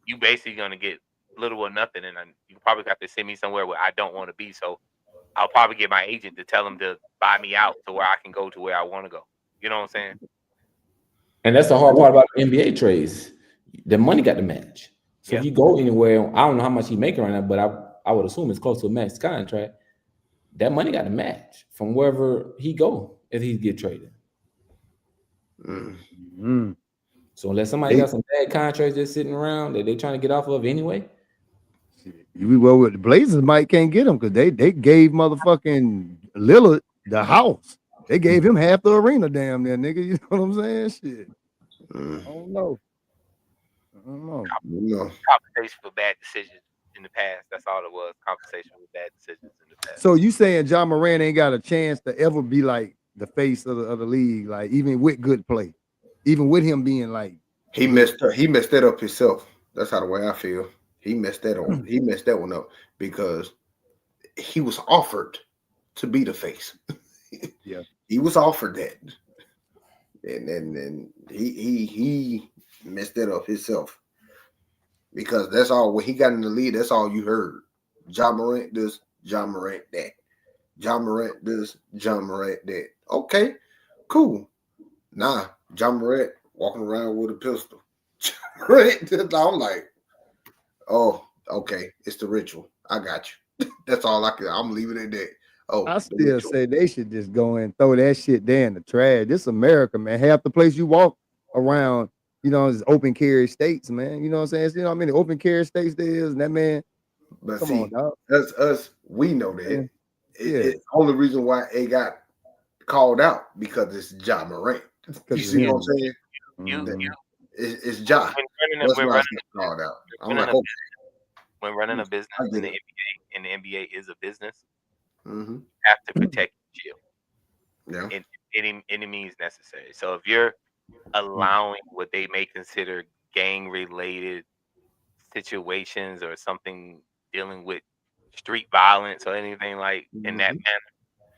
[SPEAKER 1] you basically gonna get little or nothing, and you probably have to send me somewhere where I don't want to be. So, I'll probably get my agent to tell him to buy me out to where I can go to where I want to go. You know what I'm saying?
[SPEAKER 4] And that's the hard part about NBA trades. The money got to match. So if you go anywhere, I don't know how much he's making right now, but I would assume it's close to a max contract. That money got to match from wherever he go if he get traded. So unless somebody got some bad contracts just sitting around that they trying to get off of anyway.
[SPEAKER 2] Well, with the Blazers can't get him because they gave motherfucking Lillard the house. They gave him half the arena, damn near, nigga. You know what I'm saying? Shit. I don't know. don't know.
[SPEAKER 3] No.
[SPEAKER 1] Compensation for bad decisions in the past. That's all it was. Compensation for bad decisions in the past.
[SPEAKER 2] So you saying John Moran ain't got a chance to ever be like the face of the league, like even with good play, even with him being like
[SPEAKER 3] He
[SPEAKER 2] good.
[SPEAKER 3] messed up. He messed that up himself. That's how the way I feel. He messed that up. He messed that one up because he was offered to be the face.
[SPEAKER 2] Yeah.
[SPEAKER 3] He was offered that, and he messed that up himself because that's all when he got in the lead. That's all you heard. John Morant this, John Morant that. John Morant this, John Morant that. Okay, cool. Nah, John Morant walking around with a pistol. I'm like, oh, okay, it's the ritual. I got you. That's all I can. I'm leaving it there. Oh,
[SPEAKER 2] I
[SPEAKER 3] the
[SPEAKER 2] still
[SPEAKER 3] ritual.
[SPEAKER 2] say they should just go and throw that shit there in the trash. This America, man. Half the place you walk around, you know, is open carry states, man. You know what I'm saying? You know how many open carry states there is, and that man.
[SPEAKER 3] But
[SPEAKER 2] Come
[SPEAKER 3] see,
[SPEAKER 2] on, dog.
[SPEAKER 3] us, we know that.
[SPEAKER 2] Man. Yeah,
[SPEAKER 3] It's only reason why it got called out because it's Ja Morant. You
[SPEAKER 2] because
[SPEAKER 3] see what I'm
[SPEAKER 2] him.
[SPEAKER 3] saying?
[SPEAKER 2] Mhm.
[SPEAKER 3] It's Ja. That's
[SPEAKER 1] When
[SPEAKER 3] why
[SPEAKER 1] running,
[SPEAKER 3] it's getting called out. I'm
[SPEAKER 1] when
[SPEAKER 3] like,
[SPEAKER 1] running,
[SPEAKER 3] okay,
[SPEAKER 1] when running a business
[SPEAKER 3] I
[SPEAKER 1] in
[SPEAKER 3] get
[SPEAKER 1] the
[SPEAKER 3] it.
[SPEAKER 1] NBA, and the NBA is a business,
[SPEAKER 3] Mm-hmm.
[SPEAKER 1] you have to protect your
[SPEAKER 3] Yeah.
[SPEAKER 1] shield in any means necessary. So if you're allowing what they may consider gang related situations or something dealing with street violence or anything like in that
[SPEAKER 3] Mm-hmm.
[SPEAKER 1] manner,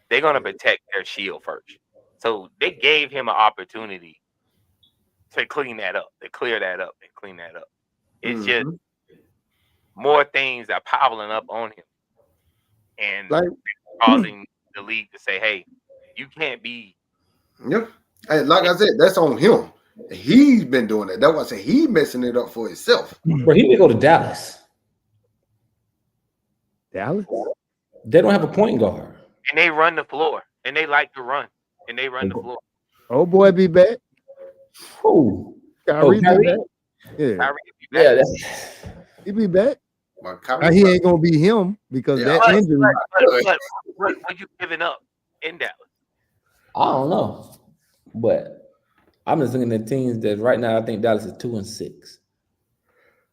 [SPEAKER 1] they're gonna protect their shield first. So they gave him an opportunity to clean that up, to clear that up and clean that up. It's just
[SPEAKER 3] Mm-hmm.
[SPEAKER 1] more things are piling up on him and
[SPEAKER 2] Like,
[SPEAKER 1] causing the league to say, "Hey, you can't be."
[SPEAKER 3] Yep. Hey, like I said, that's on him. He's been doing that. That's why I say he messing it up for himself.
[SPEAKER 4] Bro, he didn't go to Dallas.
[SPEAKER 2] Dallas?
[SPEAKER 4] They don't have a point guard.
[SPEAKER 1] And they run the floor, and they like to run, and they run the floor.
[SPEAKER 2] Oh boy, be back.
[SPEAKER 4] Who?
[SPEAKER 2] Kyrie be
[SPEAKER 4] Kyrie?
[SPEAKER 2] back. Yeah,
[SPEAKER 1] Kyrie be back.
[SPEAKER 4] Yeah, that's.
[SPEAKER 2] he be back.
[SPEAKER 3] But
[SPEAKER 2] Now,
[SPEAKER 3] Kyrie,
[SPEAKER 2] he ain't gonna be him because
[SPEAKER 3] yeah,
[SPEAKER 2] that injury.
[SPEAKER 1] What you giving up in Dallas?
[SPEAKER 4] I don't know, but I'm just looking at teams that right now I think Dallas is 2-6.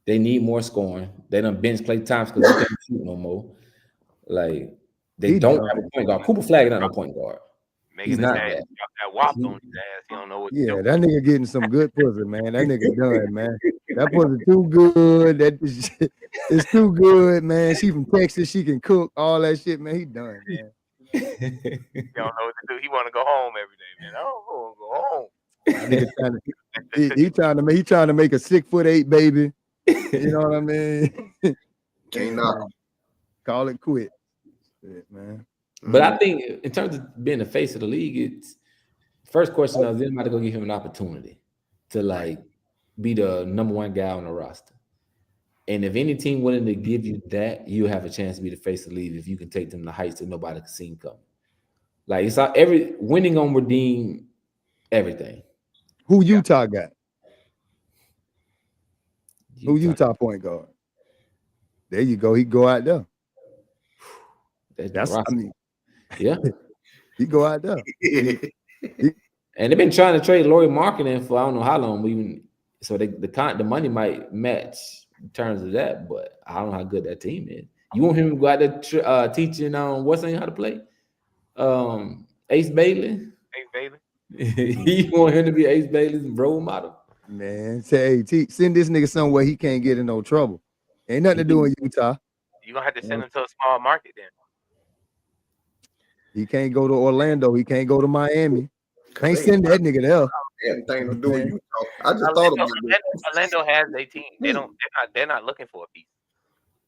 [SPEAKER 4] They need more scoring. They done bench play times because they can't shoot no more. Like they
[SPEAKER 2] He
[SPEAKER 4] don't
[SPEAKER 2] done.
[SPEAKER 4] have a point guard. Cooper Flag is not no point guard.
[SPEAKER 1] Making
[SPEAKER 4] He's
[SPEAKER 1] his
[SPEAKER 4] not
[SPEAKER 1] ass
[SPEAKER 4] that.
[SPEAKER 1] drop that wop on his ass. He don't know what to
[SPEAKER 2] Yeah,
[SPEAKER 1] do.
[SPEAKER 2] that nigga getting some good pussy, man. That nigga done, man. That pussy too good. That it's too good, man. She from Texas. She can cook all that shit, man. He done, man.
[SPEAKER 1] He don't know what to do. He want to go home every day, man. I don't want to go home.
[SPEAKER 2] That nigga he trying to make a 6'8" baby. You know what I mean?
[SPEAKER 3] can't knock.
[SPEAKER 2] Call it quit. Shit, man.
[SPEAKER 4] But I think in terms of being the face of the league, it's first question is anybody gonna give him an opportunity to like be the number one guy on the roster. And if any team willing to give you that, you have a chance to be the face of the league if you can take them to heights that nobody can see coming. Like it's not every winning on redeem everything.
[SPEAKER 2] Who Utah got? Who Utah point guard? There you go. He go out there. That's I mean,
[SPEAKER 4] yeah.
[SPEAKER 2] He go out there.
[SPEAKER 4] And they've been trying to trade Laurie Marketing for I don't know how long, even so the money might match in terms of that, but I don't know how good that team is. You want him to go out there teaching what's name how to play? Ace Bailey.
[SPEAKER 1] Ace Bailey.
[SPEAKER 4] You want him to be Ace Bailey's role model?
[SPEAKER 2] Man, say, hey, send this nigga somewhere he can't get in no trouble. Ain't nothing to do in Utah.
[SPEAKER 1] You're gonna have to send him to a small market then.
[SPEAKER 2] He can't go to Orlando. He can't go to Miami. Can't send that nigga there.
[SPEAKER 3] Anything to do with Utah. I just thought about it.
[SPEAKER 1] Orlando has their team. They're not looking for a piece.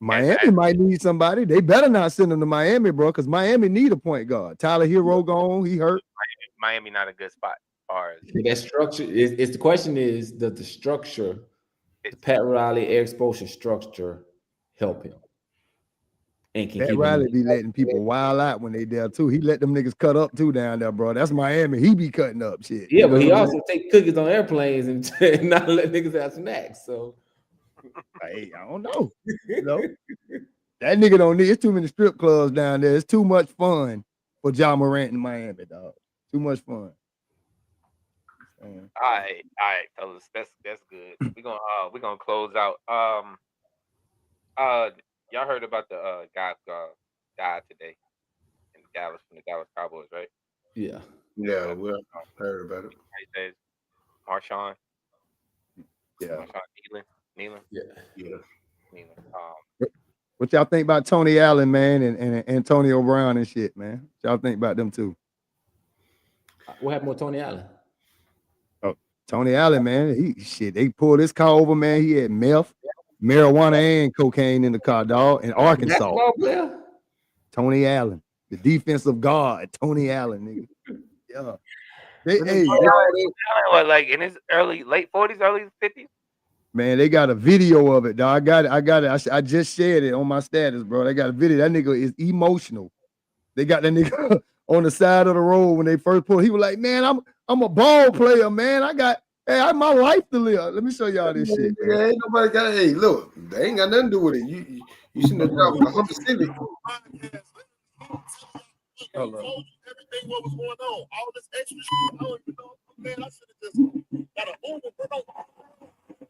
[SPEAKER 2] Miami might need somebody. They better not send him to Miami, bro, because Miami need a point guard. Tyler Hero gone. He hurt.
[SPEAKER 1] Miami not a good spot.
[SPEAKER 4] That structure is the question is does the structure, the Pat Riley, Eric Spoelstra structure help him? And can
[SPEAKER 2] Pat Riley be letting people wild out when they there too. He let them niggas cut up too down there, bro. That's Miami. He be cutting up shit.
[SPEAKER 4] Yeah, but he also take cookies on airplanes and not let niggas have snacks. So
[SPEAKER 2] hey, I don't know. You know? That nigga don't need. It's too many strip clubs down there. It's too much fun for Ja Morant in Miami, dog. Too much fun.
[SPEAKER 1] All right, fellas. That's good. We're gonna close out. Y'all heard about the guy today in Dallas from the Dallas Cowboys, right?
[SPEAKER 4] Yeah.
[SPEAKER 3] Yeah, well, heard about it.
[SPEAKER 1] He says Marshawn
[SPEAKER 2] Yeah.
[SPEAKER 1] Nealon.
[SPEAKER 3] Yeah.
[SPEAKER 2] What y'all think about Tony Allen, man, and Antonio Brown and shit, man? What y'all think about them too?
[SPEAKER 4] What happened with Tony Allen?
[SPEAKER 2] Oh, Tony Allen, man, they pulled his car over, man. He had meth, marijuana, and cocaine in the car, dog, in Arkansas.
[SPEAKER 4] Basketball player?
[SPEAKER 2] Tony Allen, the defensive guard, Tony Allen, nigga. Yeah.
[SPEAKER 1] What, like in his late 40s, early 50s?
[SPEAKER 2] Man, they got a video of it, dog. I got it. I just shared it on my status, bro. They got a video. That nigga is emotional. They got that nigga on the side of the road when they first pulled. He was like, "Man, I'm a ball player, man. I have my life to live." Let me show y'all this shit. Man.
[SPEAKER 3] Ain't nobody got. Hey, look, they ain't got nothing to do with it. You shouldn't have dropped the Honda Civic.
[SPEAKER 5] Everything what was going on, all this extra shit. I don't even know, man. I should have just got an Uber, bro.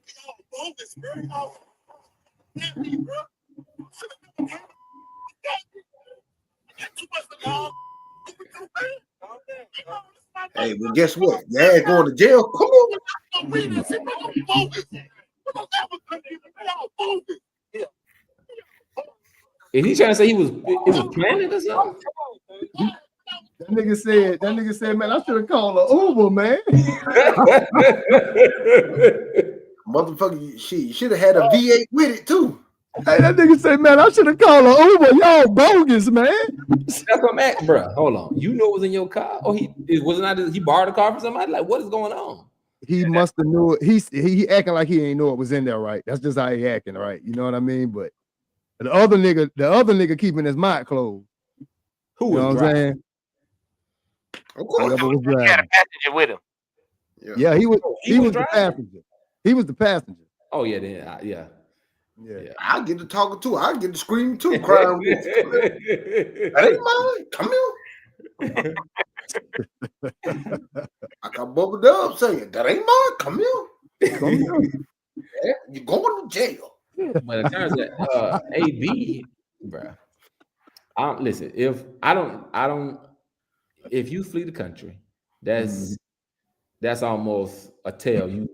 [SPEAKER 5] Y'all bogus, bro. Y'all got me, bro. Should have got too much to love.
[SPEAKER 3] Hey, well, guess what? Your ass going to jail. Come on.
[SPEAKER 4] Is he trying to say it was planted or something?
[SPEAKER 2] That nigga said, man, I should have called an Uber, man.
[SPEAKER 3] Motherfucker, you should have had a V8 with it too.
[SPEAKER 2] Hey, that nigga said, man, I should have called an Uber. Y'all bogus, man.
[SPEAKER 4] That's what I'm at, bro. Hold on. You know it was in your car? Oh, he borrowed a car from somebody? Like, what is going on?
[SPEAKER 2] He must have knew it. He acting like he ain't know it was in there, right? That's just how he acting, right? You know what I mean? But the other nigga keeping his mouth closed.
[SPEAKER 4] Who
[SPEAKER 2] You know
[SPEAKER 4] was
[SPEAKER 2] what I'm
[SPEAKER 4] driving?
[SPEAKER 2] saying?
[SPEAKER 3] Of course.
[SPEAKER 2] Whoever was
[SPEAKER 1] He had a
[SPEAKER 2] driving.
[SPEAKER 1] passenger with him.
[SPEAKER 2] Yeah, he was the
[SPEAKER 4] driving?
[SPEAKER 2] passenger. He was the passenger.
[SPEAKER 4] Oh, yeah, yeah.
[SPEAKER 3] I get to talking too. I get to screaming too, crying. That ain't mine. Come here. I got bubbled up saying, that ain't mine. Come here.
[SPEAKER 2] Come here.
[SPEAKER 3] Yeah, you're going to jail.
[SPEAKER 4] But in terms of AB, bro, listen. If you flee the country, that's almost a tell. You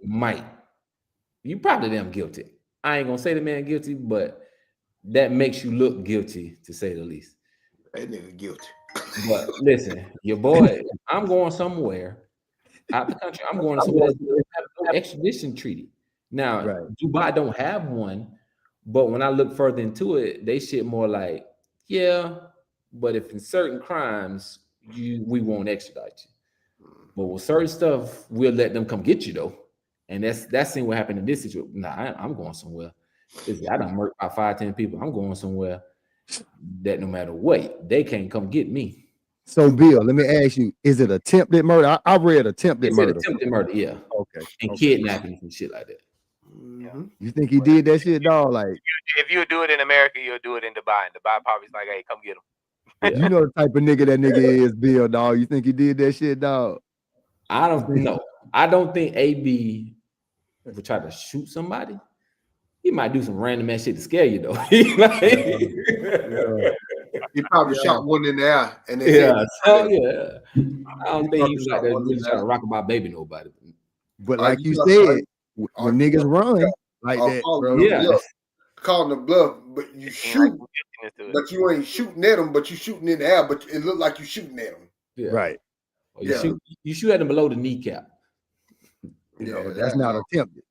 [SPEAKER 4] probably damn guilty. I ain't gonna say the man guilty, but that makes you look guilty to say the least.
[SPEAKER 3] That nigga guilty.
[SPEAKER 4] But listen, your boy, I'm going somewhere out the country. I'm going to somewhere that have no extradition treaty. Now, Dubai don't have one, but when I look further into it, they shit more like, yeah, but if in certain crimes, we won't extradite you. But with certain stuff, we'll let them come get you though. And that's what happened in this situation. Nah, I'm going somewhere. I done murdered about 5-10 people. I'm going somewhere that no matter what, they can't come get me.
[SPEAKER 2] So, Bill, let me ask you: is it attempted murder? I read attempted murder.
[SPEAKER 4] Attempted murder, yeah.
[SPEAKER 2] Okay.
[SPEAKER 4] And kidnapping and shit like that.
[SPEAKER 3] Mm-hmm.
[SPEAKER 2] You think he did that shit, dog? Like,
[SPEAKER 1] if you do it in America, you'll do it in Dubai. And Dubai probably's like, hey, come get him.
[SPEAKER 2] you know the type of nigga that nigga is, Bill, dog. You think he did that shit, dog?
[SPEAKER 4] I don't know. I don't think AB would try to shoot somebody. He might do some random ass shit to scare you though.
[SPEAKER 3] He probably shot one in the air and then
[SPEAKER 4] I don't think he's like that really trying to rock about baby nobody.
[SPEAKER 2] But like you said, when niggas run like that, bro.
[SPEAKER 3] Calling the bluff, but you shoot, but you ain't shooting at them, but you shooting in the air, but it look like you shooting at them.
[SPEAKER 4] Yeah.
[SPEAKER 2] Right.
[SPEAKER 4] Or you shoot at them below the kneecap.
[SPEAKER 2] That's not attempted.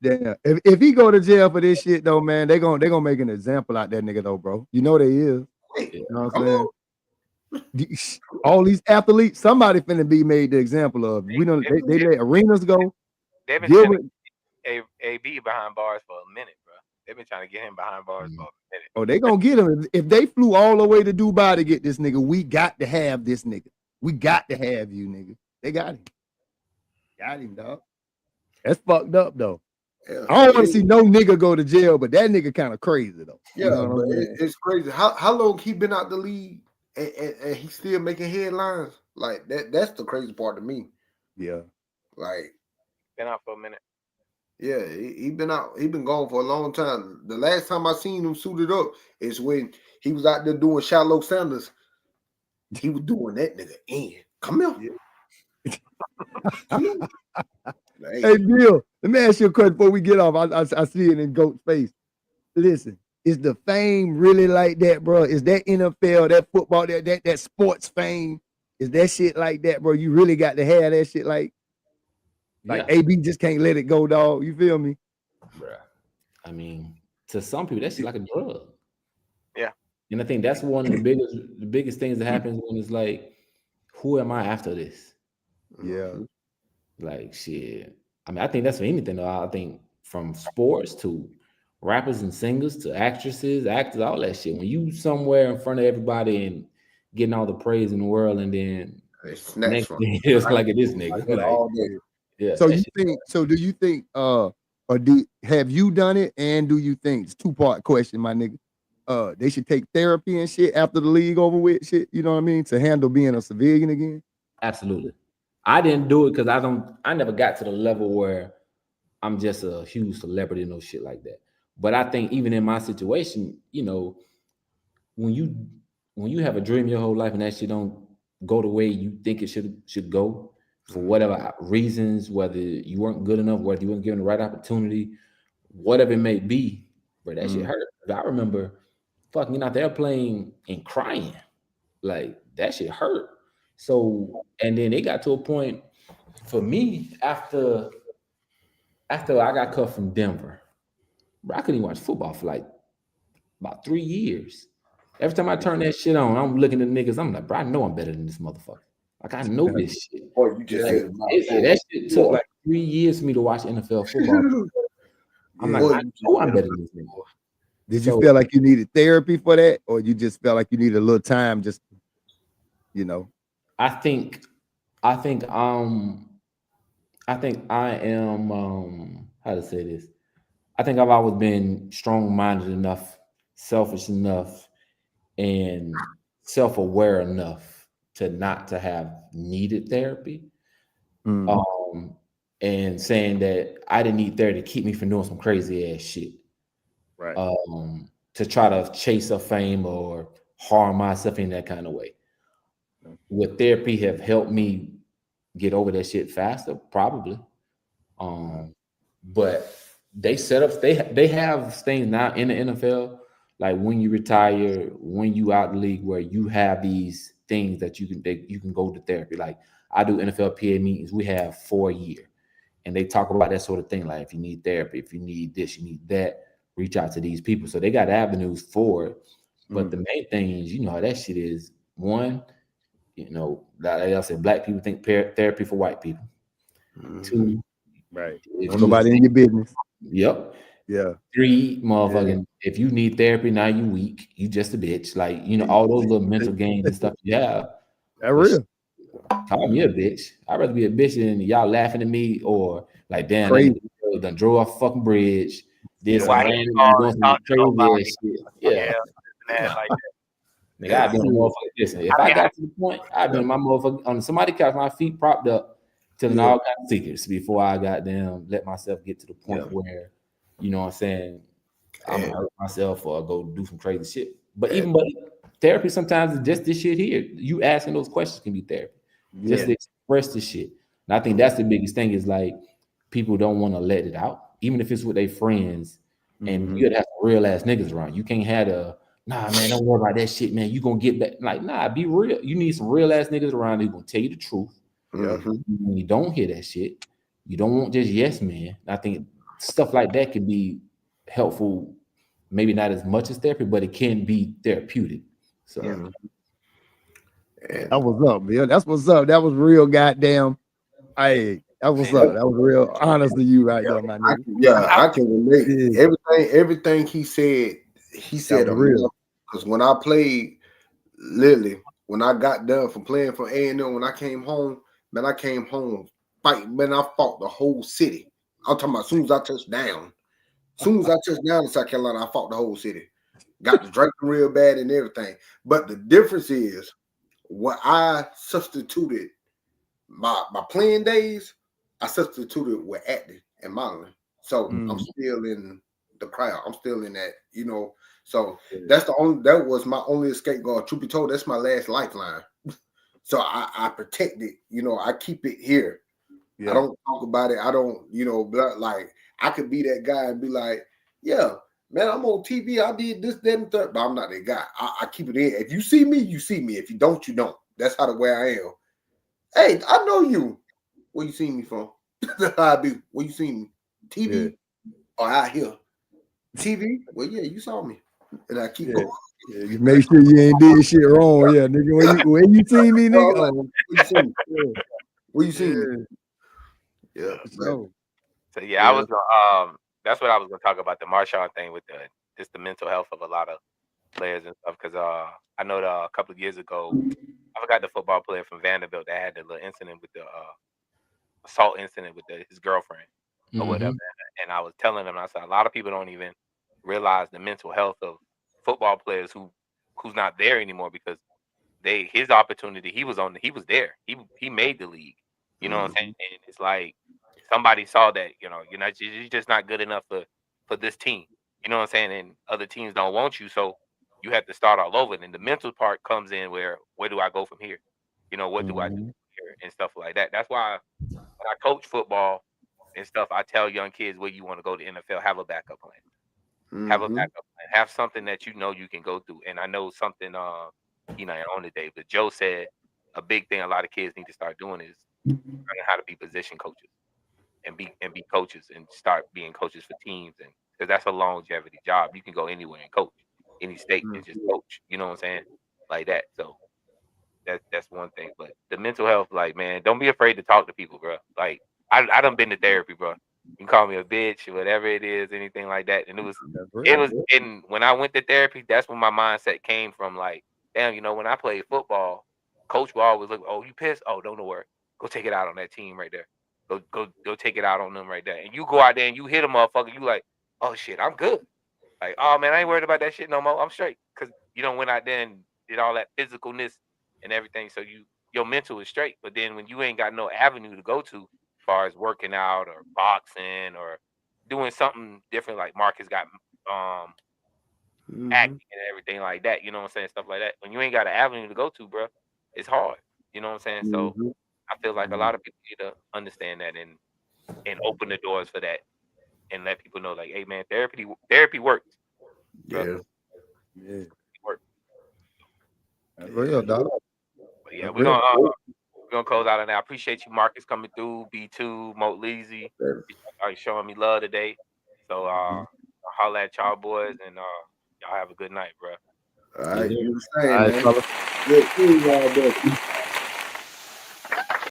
[SPEAKER 2] Damn. If he go to jail for this shit though, man, they gonna make an example out that nigga though, bro. You know they is. You know what I'm saying? All these athletes, somebody finna be made the example of. We don't. They let arenas go.
[SPEAKER 1] They've been trying to AB behind bars for a minute, bro. They've been trying to get him behind bars for a minute.
[SPEAKER 2] Oh, they gonna get him if they flew all the way to Dubai to get this nigga. We got to have this nigga. We got to have you, nigga. They got him. Got him, dog. That's fucked up though. Yeah, I don't want to see no nigga go to jail, but that nigga kind of crazy though.
[SPEAKER 3] Yeah, you know but it's crazy. How long he been out the league and he's still making headlines? Like that's the crazy part to me.
[SPEAKER 2] Yeah.
[SPEAKER 3] Like,
[SPEAKER 1] Been out for a minute.
[SPEAKER 3] yeah, he been out. He been gone for a long time. The last time I seen him suited up is when he was out there doing Shallow Sanders. He was doing that nigga in. Come here. Come here. Hey,
[SPEAKER 2] Hey, Bill, let me ask you a question before we get off. I see it in Goat's face. Listen, is the fame really like that, bro? Is that NFL, that football, that sports fame? Is that shit like that, bro? You really got to have that shit like
[SPEAKER 4] Yeah,
[SPEAKER 2] AB just can't let it go, dog. You feel me?
[SPEAKER 4] bruh. I mean, to some people, that's like a drug.
[SPEAKER 1] Yeah.
[SPEAKER 4] And I think that's one of the biggest things that happens when it's like, who am I after this?
[SPEAKER 2] Yeah.
[SPEAKER 4] Like shit. I mean, I think that's for anything though. I think from sports to rappers and singers to actresses, actors, all that shit. When you somewhere in front of everybody and getting all the praise in the world, and then
[SPEAKER 3] they snatch
[SPEAKER 4] next
[SPEAKER 3] from
[SPEAKER 4] thing is like this nigga.
[SPEAKER 3] it
[SPEAKER 4] Like,
[SPEAKER 3] all day.
[SPEAKER 4] yeah,
[SPEAKER 2] So
[SPEAKER 4] that
[SPEAKER 2] you
[SPEAKER 4] shit.
[SPEAKER 2] think? So do you think? Or have you done it? And do you think it's 2-part question, my nigga? They should take therapy and shit after the league over with, shit. You know what I mean? To handle being a civilian again.
[SPEAKER 4] Absolutely. I didn't do it because I never got to the level where I'm just a huge celebrity and no shit like that. But I think even in my situation, when you when you have a dream your whole life and that shit don't go the way you think it should go for whatever reasons, whether you weren't good enough, whether you weren't given the right opportunity, whatever it may be, bro, that shit hurt. I remember fucking out there playing and crying. Like that shit hurt. So and then it got to a point for me after I got cut from Denver, bro, I couldn't even watch football for like about 3 years. Every time I turn that shit on, I'm looking at niggas. I'm like, bro, I know I'm better than this motherfucker. Like I know this shit.
[SPEAKER 3] Boy, you just
[SPEAKER 4] Like
[SPEAKER 3] said
[SPEAKER 4] that shit took like 3 years for me to watch NFL football. I'm like,
[SPEAKER 2] Yeah.
[SPEAKER 4] I know I'm better than this nigga.
[SPEAKER 2] Did you
[SPEAKER 4] So
[SPEAKER 2] feel like you needed therapy for that, or you just felt like you needed a little time, just you know?
[SPEAKER 4] I think, I think, I think I am. How to say this? I think I've always been strong-minded enough, selfish enough, and self-aware enough to not to have needed therapy.
[SPEAKER 2] Mm,
[SPEAKER 4] Um, and saying that I didn't need therapy to keep me from doing some crazy ass shit.
[SPEAKER 2] right.
[SPEAKER 4] To try to chase a fame or harm myself in that kind of way. Would therapy have helped me get over that shit faster? Probably. But they set up they have things now in the NFL, like when you retire, when you out the league, where you have these things that you can go to therapy. Like I do NFL PA meetings, we have 4 year, and they talk about that sort of thing. Like if you need therapy, if you need this, you need that, reach out to these people. So they got avenues for it. But the main thing is, you know how that shit is. One, like I said, black people think therapy for white people. Two,
[SPEAKER 2] Right.
[SPEAKER 4] if
[SPEAKER 2] Don't
[SPEAKER 4] you
[SPEAKER 2] nobody in your business.
[SPEAKER 4] yep.
[SPEAKER 2] Yeah.
[SPEAKER 4] Three, motherfucking, if you need therapy, now you weak. You just a bitch. Like, all those little mental games and stuff you have.
[SPEAKER 2] That
[SPEAKER 4] But
[SPEAKER 2] real.
[SPEAKER 4] call me a bitch. I'd rather be a bitch than y'all laughing at me or like, damn, that
[SPEAKER 2] Crazy.
[SPEAKER 4] nigga done drove off a fucking bridge, did
[SPEAKER 2] Yeah.
[SPEAKER 4] some
[SPEAKER 1] Why he
[SPEAKER 4] random
[SPEAKER 1] called
[SPEAKER 4] and doing
[SPEAKER 1] and
[SPEAKER 4] some
[SPEAKER 1] talked to
[SPEAKER 4] crazy ass
[SPEAKER 1] nobody?
[SPEAKER 4] shit.
[SPEAKER 1] Yeah,
[SPEAKER 4] Yeah.
[SPEAKER 1] and that like that.
[SPEAKER 4] Nigga, I've been a motherfucker. Listen, if
[SPEAKER 1] I
[SPEAKER 4] I
[SPEAKER 1] mean,
[SPEAKER 4] got to the point, I've been my motherfucker on somebody couch, my feet propped up, telling
[SPEAKER 3] Yeah.
[SPEAKER 4] all kinds of secrets before I got them let myself get to the point
[SPEAKER 3] Yeah.
[SPEAKER 4] where, you know what I'm saying, I'm
[SPEAKER 3] And,
[SPEAKER 4] gonna hurt myself or go do some crazy shit. But
[SPEAKER 3] and
[SPEAKER 4] but therapy sometimes is just this shit here. You asking those questions can be therapy. Just
[SPEAKER 2] Yeah.
[SPEAKER 4] to express the shit. And I think that's the biggest thing is like people don't want to let it out, even if it's with their friends. And you gotta have some real ass niggas around. You can't have a nah, man, don't worry about that shit, man. You gonna get back. Like, nah, be real. You need some real ass niggas around who gonna tell you the truth.
[SPEAKER 2] Yeah.
[SPEAKER 4] When you don't hear that shit, you don't want just yes, man. I think stuff like that can be helpful, maybe not as much as therapy, but it can be therapeutic. So
[SPEAKER 2] That was up, Bill. That's what's up. That was real goddamn. Hey, that was up. That was real honest to you right there, my nigga.
[SPEAKER 3] I can relate.
[SPEAKER 2] Yeah.
[SPEAKER 3] Everything he said
[SPEAKER 2] That was
[SPEAKER 3] a
[SPEAKER 2] real.
[SPEAKER 3] lot. Because when I played Lily, when I got done from playing for A&M, when I came home, man, I came home fighting. Man, I fought the whole city. I'm talking about as soon as I touched down. As soon as I touched down in South Carolina, I fought the whole city. Got to drinking real bad and everything. But the difference is what I substituted my playing days, I substituted with acting and modeling. So I'm still in the crowd. I'm still in that, So that was my only escape goal. Truth be told, that's my last lifeline. So I protect it. I keep it here.
[SPEAKER 2] Yeah.
[SPEAKER 3] I don't talk about it. I don't, like I could be that guy and be like, yeah, man, I'm on TV. I did this, that, and third, but I'm not that guy. I keep it in. If you see me, you see me. If you don't, you don't. That's how the way I am. Hey, I know you. Where you seen me from? That's how I be. Where you seen me? TV or out here? TV? Well, yeah, you saw me. And I keep going.
[SPEAKER 2] Yeah, you make sure you ain't did shit wrong. Yeah, nigga. When you see me, nigga.
[SPEAKER 3] Like,
[SPEAKER 2] Oh,
[SPEAKER 3] where you seen me? Where you seen me?
[SPEAKER 2] Yeah.
[SPEAKER 3] So
[SPEAKER 1] I was that's what I was gonna talk about, the Marshawn thing with the mental health of a lot of players and stuff. Because I know that a couple of years ago, I forgot the football player from Vanderbilt that had the little incident with the assault incident with his girlfriend or whatever. And I was telling him, I said, a lot of people don't even realize the mental health of football players who's not there anymore, because his opportunity, he was there. He made the league. You know what I'm saying? And it's like somebody saw that, you're just not good enough for this team. You know what I'm saying? And other teams don't want you, so you have to start all over. And the mental part comes in where do I go from here? What do I do here and stuff like that. That's why when I coach football and stuff, I tell young kids, where you want to go to NFL, have a backup plan. Have a backup plan. Have something that you can go through. And I know something he not on today, but Joe said a big thing a lot of kids need to start doing is learning how to be position coaches and be coaches and start being coaches for teams, and because that's a longevity job. You can go anywhere and coach, any state and just coach. You know what I'm saying? Like that. So that's one thing. But the mental health, like, man, don't be afraid to talk to people, bro. Like I done been to therapy, bro. You can call me a bitch, whatever it is, anything like that. And and when I went to therapy, that's when my mindset came from. Like, damn, when I played football, coach will always look, oh, you pissed? Oh, don't worry. Go take it out on that team right there. Go take it out on them right there. And you go out there and you hit a motherfucker, you like, oh shit, I'm good. Like, oh man, I ain't worried about that shit no more. I'm straight. Cause you don't went out there and did all that physicalness and everything. So your mental is straight. But then when you ain't got no avenue to go to, as far as working out or boxing or doing something different, like Marcus got acting and everything like that, you know what I'm saying? Stuff like that. When you ain't got an avenue to go to, bro, it's hard. You know what I'm saying? So I feel like a lot of people need to understand that and open the doors for that and let people know, like, hey man, therapy works. Bro.
[SPEAKER 2] Yeah.
[SPEAKER 1] It works.
[SPEAKER 2] That's real, dog.
[SPEAKER 1] But yeah, we're gonna close out on that. I appreciate you, Marcus, coming through. B2, Moat Leezy, showing me love today. So holla at y'all boys, and y'all have a good night, bro.
[SPEAKER 3] all right, you the
[SPEAKER 2] All
[SPEAKER 3] same,
[SPEAKER 2] right,
[SPEAKER 3] man.
[SPEAKER 2] fellas.
[SPEAKER 3] Good seeing y'all, brother.